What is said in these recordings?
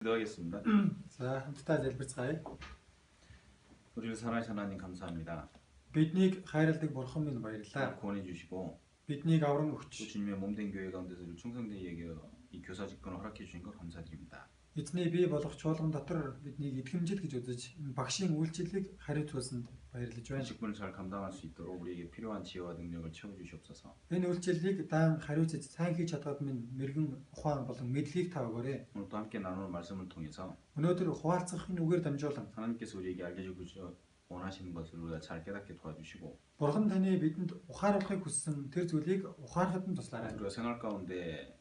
기도하겠습니다. За хамтдаа залбирцгаая. 우리를 사랑하신 하나님 감사합니다. Биднийг хайрладаг бурхан минь баярлалаа. 구원해 주시고 Биднийг аврам 또 өгч 주님의 몸된 교회 가운데서 충성되게 이 교사 직분을 허락해 주신 것 감사드립니다. эзний бий болох чуулган дотор биднийг итгэмжил гэж үзэж энэ багшийн үйлчлэлийг хариуцуулсанд баярлаж 그 байна. 직분을 잘 감당할 수 있도록 우리에게 필요한 지혜와 능력을 채워 주시옵소서. Энэ үйлчлэлийг даан хариуцаж сайн хийж чадгаад минь мэрэгэн ухаан болон мэдлийг та өгөөрэй. 오늘 또 함께 나누는 말씀을 통해서 Өнөөдөр хуваалцах энэ үгээр дамжуулан 하나님께서 우리에게 알려주고 원하시는 것을 우리가 잘 깨닫게 도와주시고 бурхан таны бидэнд ухааруулахыг хүссэн тэр зүйлийг ухаарахад нь туслаарай. 우리가 생활 가운데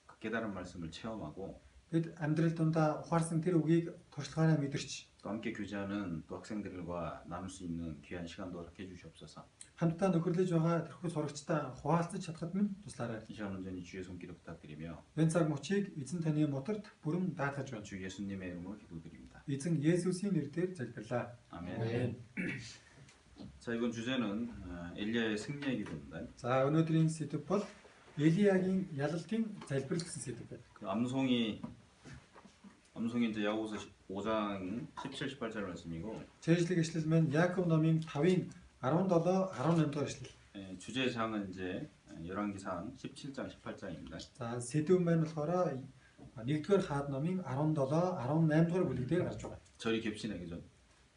그 깨달은 말씀을 체험하고 Бид амьдрал дундаа ухаарсан тэр үгийг туршлагаараа мэдэрч 또 함께 교제하는 또 학생들과 나눌 수 있는 귀한 시간도 허락해 주시옵소서. хамтдаа нөхөрлөж байгаа тэрхүү сурагчтай хуваалцаж чадхад минь туслаарай. 이 시간 온전히 주의 손길을 부탁드리며 Энэ цаг мөчийг эзэн таны моторд бүрэн даатгаж байна. 주 예수님의 이름으로 기도드립니다. Эзэн Есүсийн нэрээр залбирлаа. 아멘. 자, 이번 주제는 엘리야의 승리의 기도입니다. За өнөөдрийн сэдэв бол Элиягийн ялалтын залбирал гэсэн сэдэв байна. 그 암송이 이제 야고보서 5장 17, 18절 말씀이고 Цээжлэг ишлэл маань Яаков номын 5-ын 17, 18 дугаар ишлэл. 주제장은 이제 열왕기상 17장, 18장입니다. За сэдэв маань болохоор 1-р хаад номын 17, 18 дугаар бүлэг дээр гарч байгаа. 절이 겹치네, 그죠?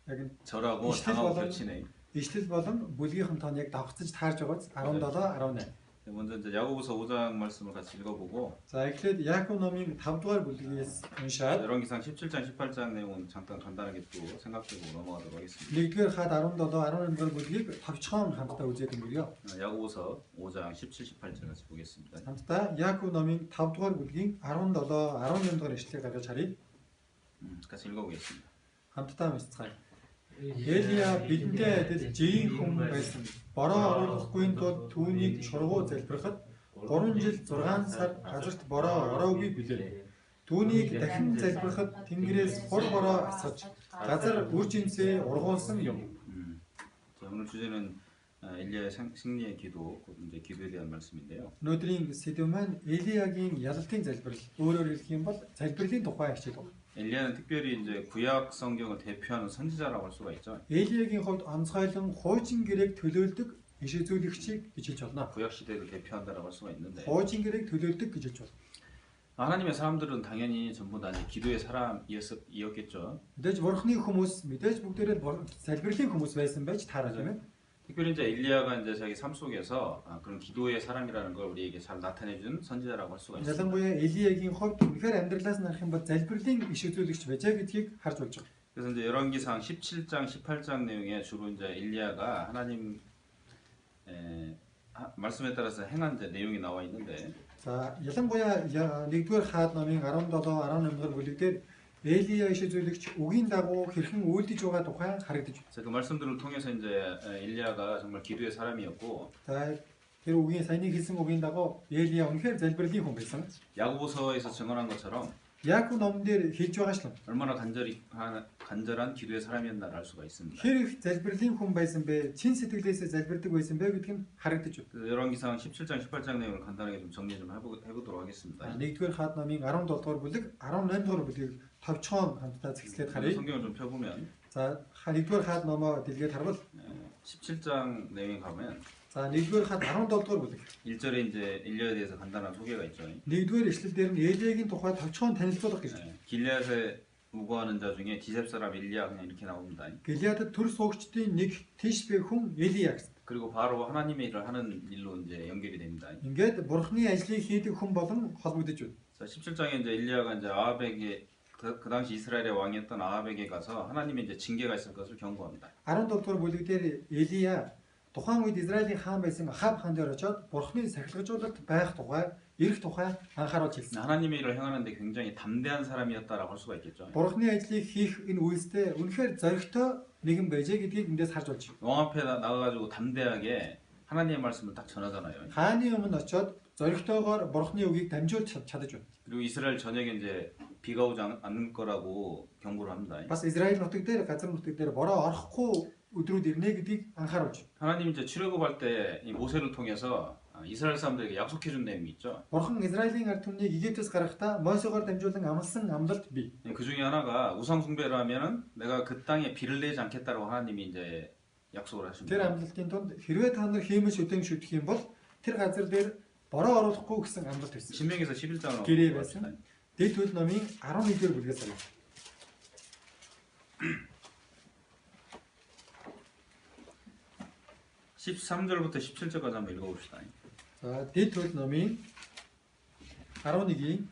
Яг энэ 절하고 장하고 겹치네. ишлэл болон бүлгийн тоон яг давхцаж таарж байгаа 17, 18. 먼저 이제 야고보서 5장 말씀을 같이 읽어보고 За эхлээд Яаков номын 5 дугаар бүлгээс уншаад 열왕기상 17장, 18장 내용은 잠깐 간단하게 또 생각해보고 넘어가도록 하겠습니다. 1-р хаад 17, 18 дугаар бүлгийг товчхон хамтдаа үзээд өнгөрье. 야고보서 5장 17, 18절 같이 보겠습니다. Хамтдаа Яаков номын 5 дугаар бүлгийн 17, 18 дугаар ишлэлийг гаргаж харъя. 같이 읽어보겠습니다. Хамтдаа уншицгаая. Элия бидэнтэй адил жийн хүн байсан. Бороо оруулахгүй тул түүнийг шургуу залбирахад 3 жил 6 сар газарт бороо ороогүй билээ. Түүнийг дахин залбирахад Тэнгэрээс хур бороо асгаж газар үр жимсээ ургуулсан юм. 자, 오늘 주제는 엘리야의 승리의 기도, 이제 기도에 대한 말씀인데요. Өнөөдрийн сэдэв маань Элиягийн ялалтын залбирал. Өөрөөр хэлэх юм бол залбирлын тухай хичээл байна. 엘리야는 특별히 이제 구약 성경을 대표하는 선지자라고 할 수가 있죠. Элиягийн хувьд онцгойлон хуучин гэрээг төлөөлдөг иш үзүүлэгчийг гэж хэлж байна. 구약 시대를 대표한다라고 할 수가 있는데 Хуучин гэрээг төлөөлдөг гэж хэлж байна. 하나님의 사람들은 당연히 전부 다 기도의 사람이었겠죠. Мэдээж бурхны хүмүүс мэдээж бүгдээрээ залбирлын хүмүүс байсан байж таарах юм байна. 특별히 이제 엘리야가 이제 자기 삶 속에서 그런 기도의 사람이라는 걸 우리에게 잘 나타내준 선지자라고 할 수가 있습니다. Ялангуяа Элиягийн хувьд үнэхээр амьдралаас нарах юм бол залбирлын иш үзүүлэгч байжээ гэдгийг харж болж байна. 그래서 이제 열왕기상 17장, 18장 내용에 주로 이제 엘리야가 하나님 말씀에 따라서 행한 이제 내용이 나와 있는데 За ялангуяа 1-р хаад номын 17, 18 дугаар бүлэгдэр Элия иш үзүүлэгч үгийн дагуу хэрхэн үйлдэж байгаа тухай харагдаж байна. 그 말씀들을 통해서 이제 엘리야가 정말 기도의 사람이었고 За тэр үгийн саяны хэлсэн үгийн дагуу Элия үнэхээр залбирлын хүн байсан. 야고보서에서 증언한 것처럼 Яаков номон дээр хэлж байгаачлан 얼마나 간절한 기도의 사람이었나를 알 수가 있습니다. хэр их залбирлын хүн байсан бэ? Чин сэтгэлээсээ залбирдаг байсан бэ гэдг нь харагдаж байна. 열왕기상 17장, 18장 내용을 간단하게 좀 정리 좀 해보도록 하겠습니다. 1-р хаад номын 17 дугаар бүлэг, 18 дугаар бүлгийг товчхон хамтдаа зэгслээд харъя. 성경을 좀 펴보면 За 1-р хаад номоо дэлгээд харвал 17장 내용에 가면 за 1-р хаад 17 дугаар бүлэг. 1절에 이제 엘리야에 대해서 간단한 소개가 있죠. 1-р эшлэл дээр нь Элиягийн тухай товчхон танилцуулах гэж байна. 길앗에 우거하는 자 중에 디셉 사람 엘리야 그냥 이렇게 나옵니다. Гэлиадад төр суугчдын нэг Тишбэ хүн Элия гэсэн. 그리고 바로 하나님의 일을 하는 일로 이제 연결이 됩니다. Ингээд бурхны ажлыг хийдэг хүн болон холбогдож байна. 자, 17장에 이제 엘리야가 이제 아합에게 그 당시 이스라엘의 왕이었던 아합에게 가서 하나님의 이제 징계가 있을 것을 경고합니다. 17 дугаар бүлэг дээр Элия тухайн үед Израилийн хаан байсан Ахав хаан дээр очоод бурхны сахилгажуулалт байх тухай, ирэх тухай анхааруулж хэлсэн. 하나님의 일을 행하는데 굉장히 담대한 사람이었다라고 할 수가 있겠죠. Бурхны ажлыг хийх энэ үйлстэй үнэхээр зоригтой нэгэн байжээ гэдгийг эндээс харж болж байна. 왕 앞에 나가가지고 담대하게 하나님의 말씀을 딱 전하잖아요. Хааны өмнө очоод зоригтойгоор бурхны үгийг дамжуулж чадаж байна. 그리고 이스라엘 전역에 이제 비가 오지 않을 거라고 경고를 합니다. Бас Израиль нутаг дээр, газар нутаг дээр бороо орохгүй өдрүүд ирнэ гэдгийг анхааруулж. 하나님 이제 출애굽할 때 이 모세를 통해서 이스라엘 사람들에게 약속해 준 내용이 있죠. Бурхан Израилийн ард түмнийг Египтээс гаргахдаа Мосегоор дамжуулан амласан амлалт бий. 그 중에 하나가 우상 숭배를 하면은 내가 그 땅에 비를 내지 않겠다고 하나님이 이제 약속을 하신 Тэр 거예요. амлалтын тунд хэрвээ та нар хиймэл шүтэн шүтэх юм бол тэр газар дээр бороо оруулахгүй гэсэн амлалт байсан. 신명기서 11장으로 Гэрээ байсан. Дэд хөл номын 11-р бүлгээс харъя. 13절부터 17절까지 한번 읽어봅시다. За дэд хөл номын 11-ийн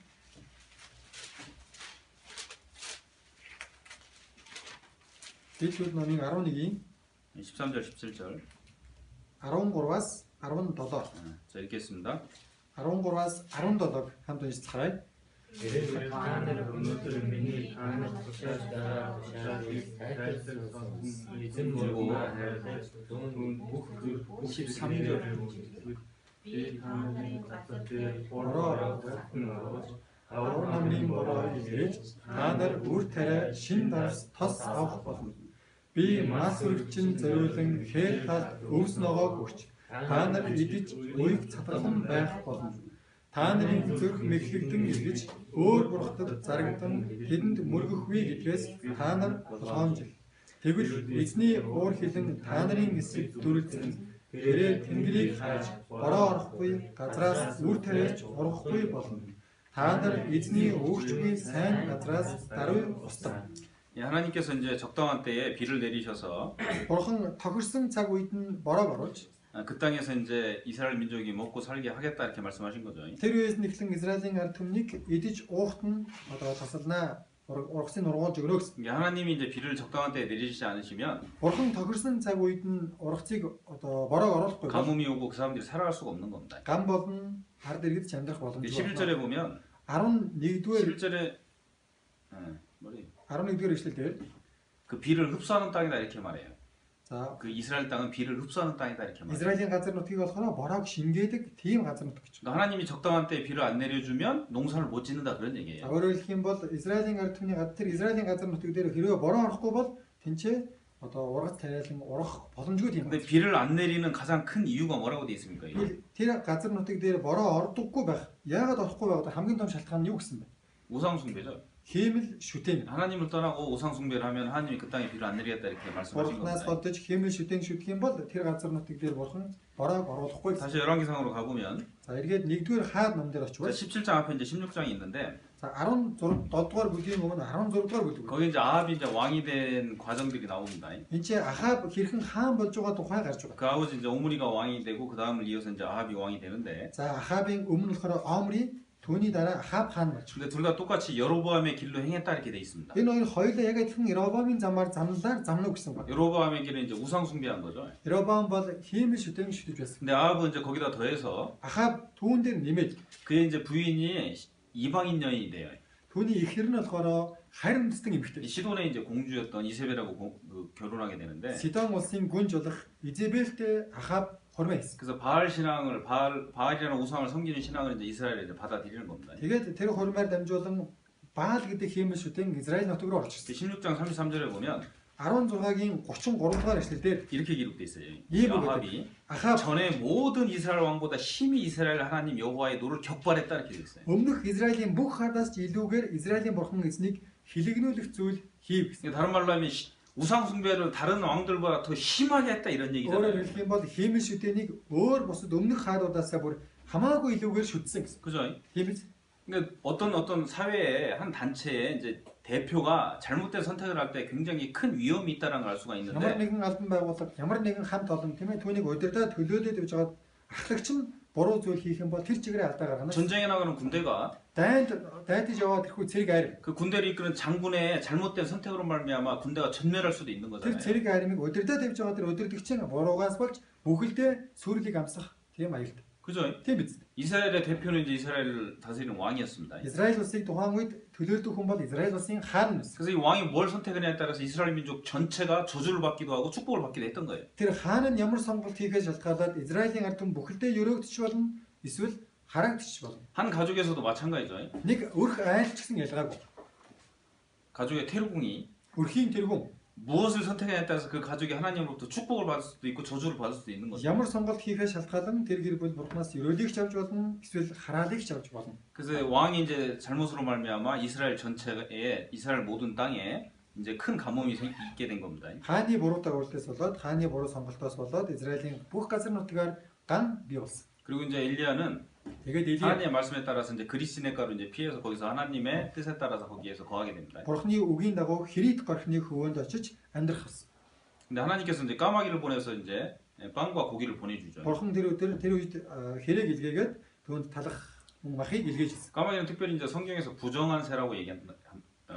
13절 17절 13-аас 17. 자 읽겠습니다. 13-аас 17-г хамт уншицгаая. Тэрээр та нар өнөөдөр миний танаас тушааж дараа тушааж тайлбарласан эзэн бурмаа хайрлаж түүнд бүх зүйл 13절 би таныг газар дээр Бороо орооч Аврал намрын бороо илээж та нар үр тариа шин дарс тос авах болно. Би мас үрчин зориулан хээр талд өвс ногоог өгч та нар идэж уйг цатгалан байх болно. Та нарын зүрх мэхлэгдэн илгэж өөр бурхтад зарагдан тэдэнд мөргөхгүй гэдгээс та нар болгоомжил. Тэгвэл эзний уур хилэн та нарын эсрэг дүрлцэн тэрээр тэнгэрийг хайж бороо орохгүй газраас үр тариач ургахгүй болно. Та нар эзний өгчгүй сайн газраас даруй устгав. 하나님께서 이제 적당한 때에 비를 내리셔서 Бурхан тохирсон цаг үед нь бороог оруулж 그 땅에서 이제 이스라엘 민족이 먹고 살게 하겠다 이렇게 말씀하신 거죠. тэр үеэс нэхлэн Израилийн ард түмнийг идэж уухт нь одоо тасалнаа ургасан ургуулж өгнө гэсэн. 이게 하나님이 이제 비를 적당한 때에 내리시지 않으시면 Бурхан тохирсон цаг үед нь ургацыг одоо бороог оруулахгүй бол 가뭄이 오고 그 사람들이 살아갈 수가 없는 겁니다. гам болон ард иргэд амьдрах боломжтой. 11절에 보면 11-р 11절에 뭐래? 11-р эшлэлээр 그 비를 흡수하는 땅이다 이렇게 말해요. за 그 이스라엘 땅은 비를 흡수하는 땅이다 이렇게 말해요. Израилийн газар нутгийг болохоор бороог шингээдэг тийм газар нутг гэж. 그러니까 하나님이 적당한 때에 비를 안 내려주면 농사를 못 짓는다 그런 За 얘기예요. өөрөөр хэлэх юм бол Израилийн ард түмний газар тэр Израилийн газар нутаг дээр хэрвээ бороо орохгүй бол тэнцээ одоо ургац тариалан ургах боломжгүй тийм. 근데 비를 안 내리는 가장 큰 이유가 뭐라고 돼 있습니까? 이게? Тэгвэл тэр газар нутаг дээр бороо ордоггүй байх. Яагаад орохгүй байх вэ? Хамгийн том шалтгаан нь юу гэсэн бэ? 우상 숭배죠. Хиймэл шүтэн. 하나님을 떠나고 우상 숭배를 하면 하나님이 그 땅에 비를 안 내리겠다 이렇게 말씀하신 Бурханаас 겁니다. бодож хиймэл шүтэн шүтэх юм бол тэр газар нутаг дээр бурхан бороог оруулахгүй гэсэн. 다시 열왕기상으로 가보면 За эргээд 1-р хаад ном дээр 자, очивол 17장 앞에 이제 16장이 있는데 за 17-р бүлгийн өмнө 16-р бүлэг. 거기 이제 아합이 이제 왕이 된 과정들이 나옵니다. Энд чи Ахаб хэрхэн хаан болж байгаа тухай гарч байгаа. 그 아버지 이제 오므리가 왕이 되고 그 다음을 이어서 이제 아합이 왕이 되는데 За Ахабын өмнө болохоор Омри түүний дараа Ахаб хаан болж. 근데 둘 다 똑같이 여로보암의 길로 행했다 이렇게 돼 있습니다. Энэ хоёр хоёулаа яг адилхан Робамын замаар замналаар замнуу гэсэн байна. 여로보암의 길은 이제 우상 숭배한 거죠. Робам бол хиймэл шүтэн шүтэж байсан. 근데 아합은 이제 거기다 더해서 Ахаб түүн дээр нэмээд 그의 이제 부인이 이방인 여인이 돼요. түүний ихэр нь болохоор харин дэстэн эмэгтэй. 이 시돈의 이제 공주였던 이세벨하고 결혼하게 되는데 Сидон улсын гүнж болох Изебелтэй Ахаб хурмаа хийсэн. 그래서 바알 신앙을 바알이라는 우상을 섬기는 신앙을 이제 이스라엘에 이제 받아들이는 겁니다. Тэгээд тэр хурмаар дамжуулан Баал гэдэг хиймэл шүтэн Израиль нутаг руу орж ирсэн. 16장 33절에 보면 16-гийн 33-р эшлэлдэр 이렇게 기록돼 있어요. 이 아합이 Ахаб 전에 모든 이스라엘 왕보다 심히 이스라엘 하나님 여호와의 노를 격발했다 이렇게 돼 있어요. өмнөх Израилийн бүх хадаас ч илүүгээр Израилийн бурхан эзнийг хилэгнүүлэх зүйл хийв гэсэн. 다른 말로 하면 우상 숭배를 다른 왕들보다 더 심하게 했다 이런 Өөрөөр 얘기잖아요. хэлэх юм бол хиймэл шүтэнийг өөр бусад өмнөх хаадуудаасаа бүр хамаагүй илүүгээр шүтсэн гэсэн. 그죠? Тийм биз? 그러니까 어떤 사회에 한 단체에 이제 대표가 잘못된 선택을 할 때 굉장히 큰 위험이 있다는 걸 알 수가 Ямар 있는데 нэгэн албан байгууллага, ямар нэгэн хамт олон тийм ээ түүнийг удирдах төлөөлөд явж байгаа ахлагч нь буруу зүйл хийх юм бол тэр чигээрээ алдаа гаргана. 전쟁에 나가는 군대가 дайдаж яваад ирэхгүй цэрэг арим. 그 군대를 이끄는 장군의 잘못된 선택으로 말미암아 군대가 전멸할 수도 있는 Тэр 거잖아요. цэрэг аримыг удирдах явж байгаа тэр удирдагчийн буруугаас болж бүхэлдээ сүрлийг амсах тийм аюултай. 그죠? Тийм биз? 이스라엘의 대표는 이제 이스라엘을 다스리는 왕이었습니다. Израиль улсыг тухайн үед төлөөлдөг хүн бол Израиль улсын хаан байсан. 그래서 이 왕이 뭘 선택하냐에 따라서 이스라엘 민족 전체가 저주를 받기도 하고 축복을 받기도 했던 거예요. Тэр хаан нь ямар сонголт хийхээс шалтгаалаад Израилийн ард түмэн бүхэлдээ өрөөгдөж болно, эсвэл харагдчих болно. 한 가족에서도 마찬가지죠. Нэг өрх айл ч гэсэн ялгаагүй. 가족의 태루궁이 Өрхийн тэргүүн 무엇을 선택하냐에 따라서 그 가족이 하나님으로부터 축복을 받을 수도 있고 저주를 받을 수도 있는 거죠. Ямар сонголт хийхээс шалтгаалan тэр гэр бүл бурхнаас өрөөлийг ч авч болно, эсвэл хараалыг ч авч болно. 그래서 왕이 이제 잘못으로 말미암아 이스라엘 전체에 이스라엘 모든 땅에 이제 큰 가뭄이 있게 된 겁니다. Хааны буруутай үйлдэлээс болоод, хааны буруу сонголтоос болоод Израилийн бүх газар нутгаар ган бий болсон. 그리고 이제 엘리야는 Тэгээд Эли 하나님의 말씀에 따라서 이제 그리스네가로 이제 피해서 거기서 하나님의 뜻에 따라서 거기에서 거하게 됩니다. Бурхны үгийн дагуу Хрит горхны хөвөөнд очиж амьдрах болсон. 근데 하나님께서 이제 까마귀를 보내서 이제 빵과 고기를 보내주죠. Бурхан тэр үед хэрэг илгээгээд түүнд талах махыг илгээж ирсэн. 까마귀는 특별히 이제 성경에서 부정한 새라고 얘기한다.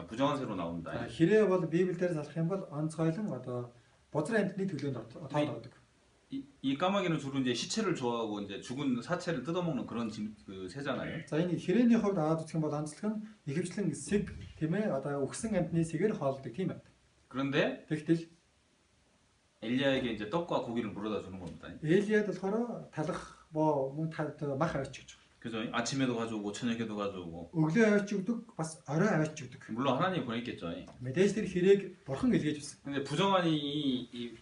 부정한 새로 나온다. Хэрэг бол Библиэлд залах юм бол онцгойлон одоо бузар амьтны төлөөнд тоодог. 이 까마귀는 주로 이제 시체를 좋아하고 이제 죽은 사체를 뜯어먹는 그런 그 새잖아요. За энэ хэрээний хувьд аваад үзэх юм бол онцлог нь ихэвчлэн сэг тийм ээ одоо өгсөн амьтны сэгээр хоолдог тийм ээ. 그런데 Тэгтэл 엘리야에게 이제 떡과 고기를 물어다 주는 겁니다. Элиад болохоор талах боо мөн мах авч өгч. 그죠? 아침에도 가져오고 저녁에도 가져오고. Өглөө авч өгдөг, бас орой авч өгдөг. 물론 하나님이 보냈겠죠. Мэдээж тэр хэрээг бурхан илгээж өгсөн. 근데 부정한 이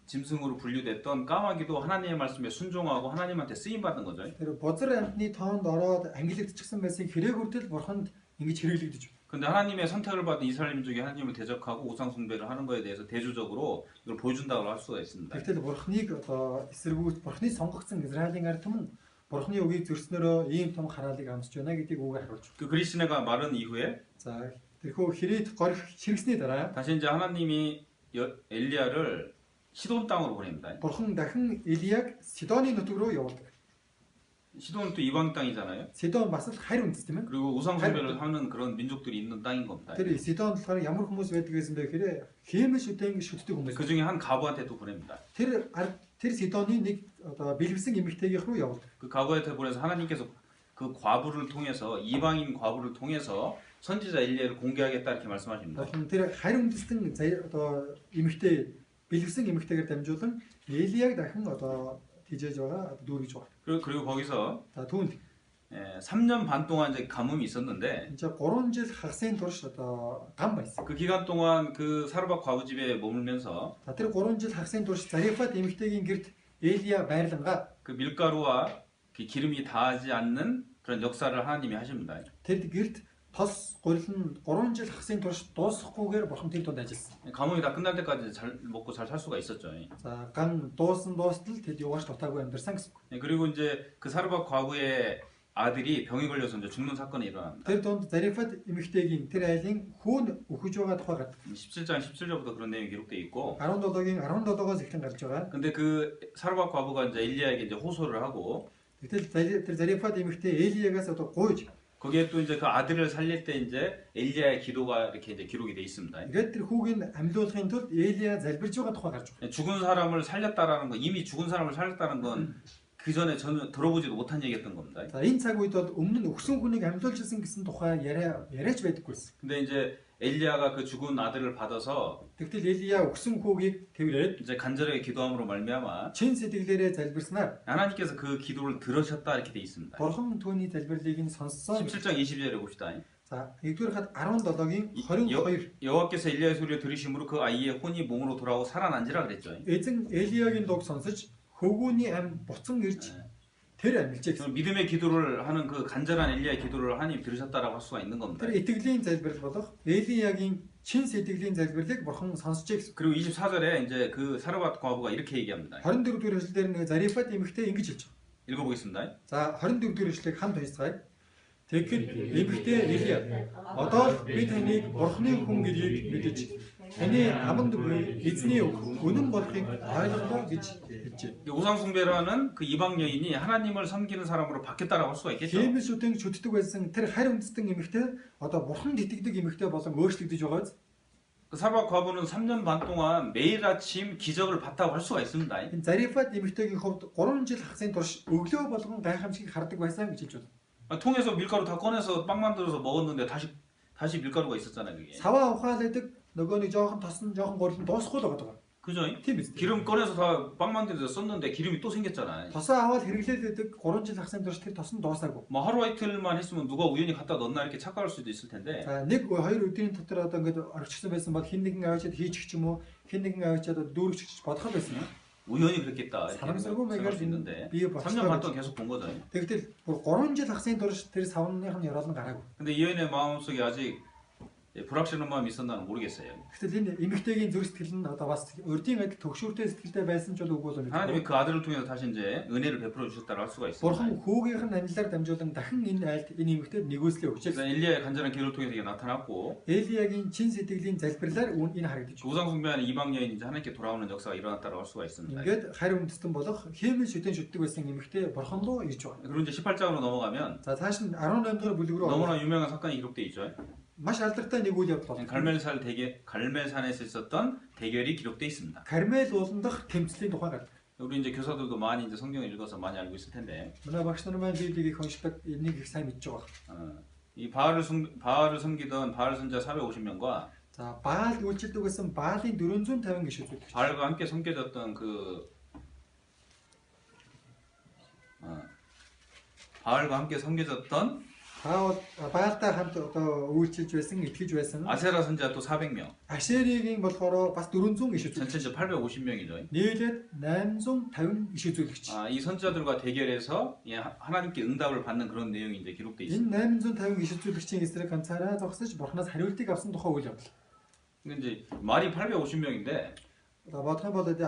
짐승으로 분류됐던 까마귀도 하나님의 말씀에 순종하고 하나님한테 쓰임 받는 거죠. Тэр бузар амьтны тоонд ороод ангилэгдчихсэн байсан хэрээг хүртэл бурханд ингэж хэрэглэгдэж байна. 근데 하나님의 선택을 받은 이스라엘 민족이 하나님을 대적하고 우상 숭배를 하는 거에 대해서 대조적으로 이걸 보여준다고 할 수가 있습니다. Тэгтэл бурхныг одоо эсэргүүц бурхны сонгогдсон Израилийн ард түмэн бурхны үгийг зөрснөрөө ийм том хараалыг амсч байна гэдгийг үгээр харуулж. 그 그리스네가 마른 이후에 За тэрхүү Хрит горх хэрэгсний дараа 다시 이제 하나님이 엘리야를 시돈 땅으로 보냅니다. бурхан дахин Илияг Сидоны нутаг руу явуулдаг. 시돈은 또 이방 땅이잖아요. Сидон бас л хайр үндэс тийм ээ. 그리고 우상 숭배를 하는 그런 민족들이 있는 땅인 겁니다. Тэр Сидон болохоор ямар хүмүүс байдаг гэсэн бэ гэхээр хэмэш үдэн шүтдэг хүмүүс. 그 중에 한 가부한테 또 보냅니다. Тэр Сидоны нэг одоо бэлгэсэн эмэгтэйгийнх рүү явуулдаг. 그 가부한테 보내서 하나님께서 그 과부를 통해서 이방인 과부를 통해서 선지자 엘리야를 공개하겠다 이렇게 말씀하십니다. Тэр хайр үндэстэн одоо эмэгтэй бэлгэсэн эмэгтэйгээр дамжуулан Элияг дахин одоо тийжээж байгаа дүүргэж байгаа. 그리고 거기서 За түүнд 3년 반 동안 이제 가뭄이 있었는데 이제 3 жил хагасын турш одоо гам байсан. 그 기간 동안 그 사르밧 과부 집에 머물면서 За тэр 3 жил хагасын турш Зарифат эмэгтэйгийн гэрт Элия байрлангаа 그 밀가루와 그 기름이 닿지 않는 그런 역사를 하나님이 하십니다. тэр гэрт тос гурилн 3 жил хагасын турш дуусахгүйгээр бурхан тэр донд ажилласан. 가뭄이 다 끝날 때까지 잘 먹고 잘 살 수가 있었죠. За гам дуустал тэд юугаш дутаагүй амьдарсан гэсэн. 그리고 이제 그 사르밧 과부의 아들이 병에 걸려서 이제 죽는 사건이 일어납니다. Тэр донд Зарифат эмэгтэйгийн тэр айлын хүүн өгөж байгаа тухай гардаг. 17장 17절부터 그런 내용이 기록돼 있고 17-гийн 17-оос эхлэн гарч байгаа. 근데 그 사르밧 과부가 이제 엘리야에게 이제 호소를 하고 Тэгтэл тэр Зарифат эмэгтэй Элиягаас одоо гуйж 거기에 또 이제 그 아들을 살릴 때 이제 엘리야의 기도가 이렇게 이제 기록이 돼 있습니다. тэгээд тэр хүүгийн амьлуулахын тулд Элия залбирж байгаа тухай гарч байгаа. 죽은 사람을 살렸다라는 거 이미 죽은 사람을 살렸다는 건 그 전에 저는 들어보지도 못한 얘기였던 겁니다. За энэ цаг үед бол өмнө нь өгсөн хүнийг амьлуулжсэн гэсэн тухай яриач байдаггүйсэн. 근데 이제 엘리야가 그 죽은 아들을 받아서 Тэгтэл Элия өгсөн хүүгийг тэрвэрэд 이제 간절하게 기도함으로 말미암아 чин сэтгэлээрээ залбирснаар 하나님께서 그 기도를 들으셨다 이렇게 돼 있습니다. Бурхан түүний залбирлыг нь сонссон. 17장 20절에 봅시다. За 1-р хат 17-гийн 22 여호와께서 엘리야의 소리를 들으심으로 그 아이의 혼이 몸으로 돌아오고 살아난지라 그랬죠. эзэн Элиягийн дуг сонсож хөвгүүний ам буцан ирж тэр амьлжээ гэсэн. 믿음의 기도를 하는 그 간절한 엘리야의 기도를 하나님 들으셨다라고 할 수가 있는 겁니다. Тэр итгэлийн залбирал болох Элиягийн чин сэтгэлийн залбирлыг Бурхан сонсжээ гэсэн. 그리고 24절에 이제 그 사르밧 과부가 이렇게 얘기합니다. 24-р эшлэлээр нэг Зарифат эмэгтэй ингэж хэлж байгаа. 읽어보겠습니다. За 24-р эшлэгийг хамт уншицгаая. Тэгэхэд эмэгтэй Элия одоо л би таныг Бурханы хүн гэдгийг мэдэж таны аманд буй эзний үнэн болохыг ойлголоо гэж хэлжээ. 우상 숭배라는 그 이방 여인이 하나님을 섬기는 사람으로 바뀌었다라고 할 수가 있겠죠. Хэмэс үтэн шүтдэг байсан тэр харь үндэстэн эмэгтэй одоо Бурханд итгэдэг эмэгтэй болон өөрчлөгдөж байгааз 그 사르밧 과부는 3년 반 동안 매일 아침 기적을 봤다고 할 수가 있습니다. энэ Зарифат эмэгтэйгийн хувьд 3 жил хагасын турш өглөө болгон гайхамшиг хардаг байсан гэж хэлж байна. 통에서 밀가루 다 꺼내서 빵 만들어서 먹었는데 다시 밀가루가 있었잖아요. 그게. Саваа ухаалдаг нөгөө нэг жоохон тосон жоохон гурил дуусахгүй л байгаа. 그죠? Тийм биз. 기름 꺼내서 다 빵 만드는데 썼는데 기름이 또 생겼잖아요. Тосоо аваад хэрэглээд байдаг 3 жил хагасны турш тэр тос нь дуусаагүй. 뭐 하루 이틀만 했으면 누가 우연히 갖다 넣었나 이렇게 착각할 수도 있을 텐데 За нэг хоёр өдрийн дотор одоо ингээд орчихсон байсан бол хин нэгэн аваачаад хийчих ч юм уу, хин нэгэн аваачаад дүүргчих ч бодох байсан. 우연히 그랬겠다 이렇게 사람스러운 생각할 얘기를 수 있는데 비유 3년 반 동안 계속 본 거죠. Тэгвэл бүр 3 жил хагасны турш тэр савных нь 열оод нь гараагүй. 근데 이현의 마음속에 아직 불확실한 마음이 있었나는 모르겠어요. Гэтэл энэ эмэгтэйгийн зүрх сэтгэл нь одоо бас урдийн адил төгшүүртэй сэтгэлтэй байсан ч бол үгүй бол 하나님이 мэдгүй. 그 아들을 통해서 다시 이제 은혜를 베풀어 주셨다고 할 수가 Бурхан 있습니다. хүүгийнх нь амьдлаар дамжуулан дахин энэ айлд энэ эмэгтэйд нэгүслээ өгч. 그래서 엘리야의 간절한 기도를 통해서 이게 나타났고 Элиягийн чин сэтгэлийн залбирлаар энэ харагдаж байна. 우상 숭배하는 이방 여인이 이제 하나님께 돌아오는 역사가 일어났다고 할 수가 있습니다. Ингээд харь үндэстэн болох хиймэл шүтэн шүтдэг байсан эмэгтэй бурхан руу ирж байгаа. 그리고 이제 18장으로 넘어가면 За цааш нь 18 дугаар бүлэг рүү 너무나 유명한 사건이 기록돼 있죠. маш алдартай нэг үйл явдал байна. 갈멜산에서 있었던 대결이 기록돼 있습니다. Кармел ууландах тэмцлийн тухай гардаг. 우리 이제 교사들도 많이 이제 성경을 읽어서 많이 알고 있을 텐데 Манай багш нар маань Библийг их уншдаг энийг их сайн мэдж байгаа. 이 바알을 섬기던 바알 선자 450명과 За Баал үйлчлдэг байсан Баалын 450 гишүүд байдаг. 바알과 함께 섬겨졌던 바알과 함께 섬겨졌던 Баалтай хамт одоо үйлчилж байсан, итгэж байсан. 아세라 선자 또 400명. Ашеригийн болохоор бас 400 гишүүд. 전체 850명이죠. нийлээд 850 гишүүд зүйлэгч. 이 선자들과 대결해서 하나님께 응답을 받는 그런 내용이 이제 기록돼 있습니다. Энэ 850 гишүүд зүйлэгчийн эсрэг ганцаараа зогсож бурхнаас хариултыг авсан тухай үйл явдал. 근데 이제 말이 850명인데 Одоо бодох юм бол энэ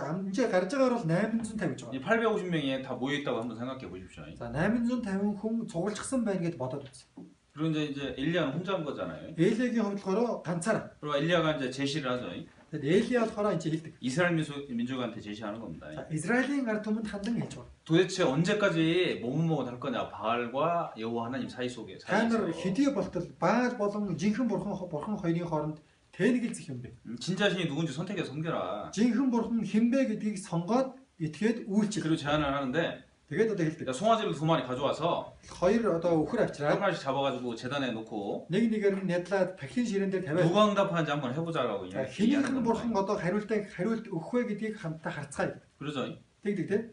гарч байгаагаар бол 850 гэж байгаа. 이 850명이 다 모여 있다고 한번 생각해 보십시오. За 850 хүн цугулчихсан байна гэдээ бодоод үзье. 그리고 이제 엘리야는 혼자인 거잖아요. Элиагийн хувьд болохоор ганцаараа. 그리고 엘리야가 이제 제시를 하죠. Тэгэд Элиа болохоор энэ хэлдэг. 이스라엘 민족한테 제시하는 겁니다. За Израилийн ард түмэнд хандан хэлж байгаа. 도대체 언제까지 모문목을 할 거냐? 바알과 여호와 하나님 사이 속에. Та нар хэдий болтол Баал болон жинхэнэ бурхан хоёрын хооронд тэнэгэлзэх юм бэ? 진자신이 누군지 선택해서 섬겨라. Жинхэнэ бурхан хинбэ гэдгийг сонгоод итгээд үйлчил. 그리고 제안을 하는데 Тэгээд одоо хэлдэг. 송아지를 2마리 가져와서 Хоёр одоо өхөр 한 авчираад 마리씩 잡아가지고 재단에 놓고 нэг нэгээр нь нядлаад тахилын ширээн дээр тавиад 누가 응답하는지 한번 해보자라고 хинийхэн бурхан одоо хариулт өгөх вэ гэдгийг хамтдаа харцгаая. 그러죠. Тэгдэг тийм.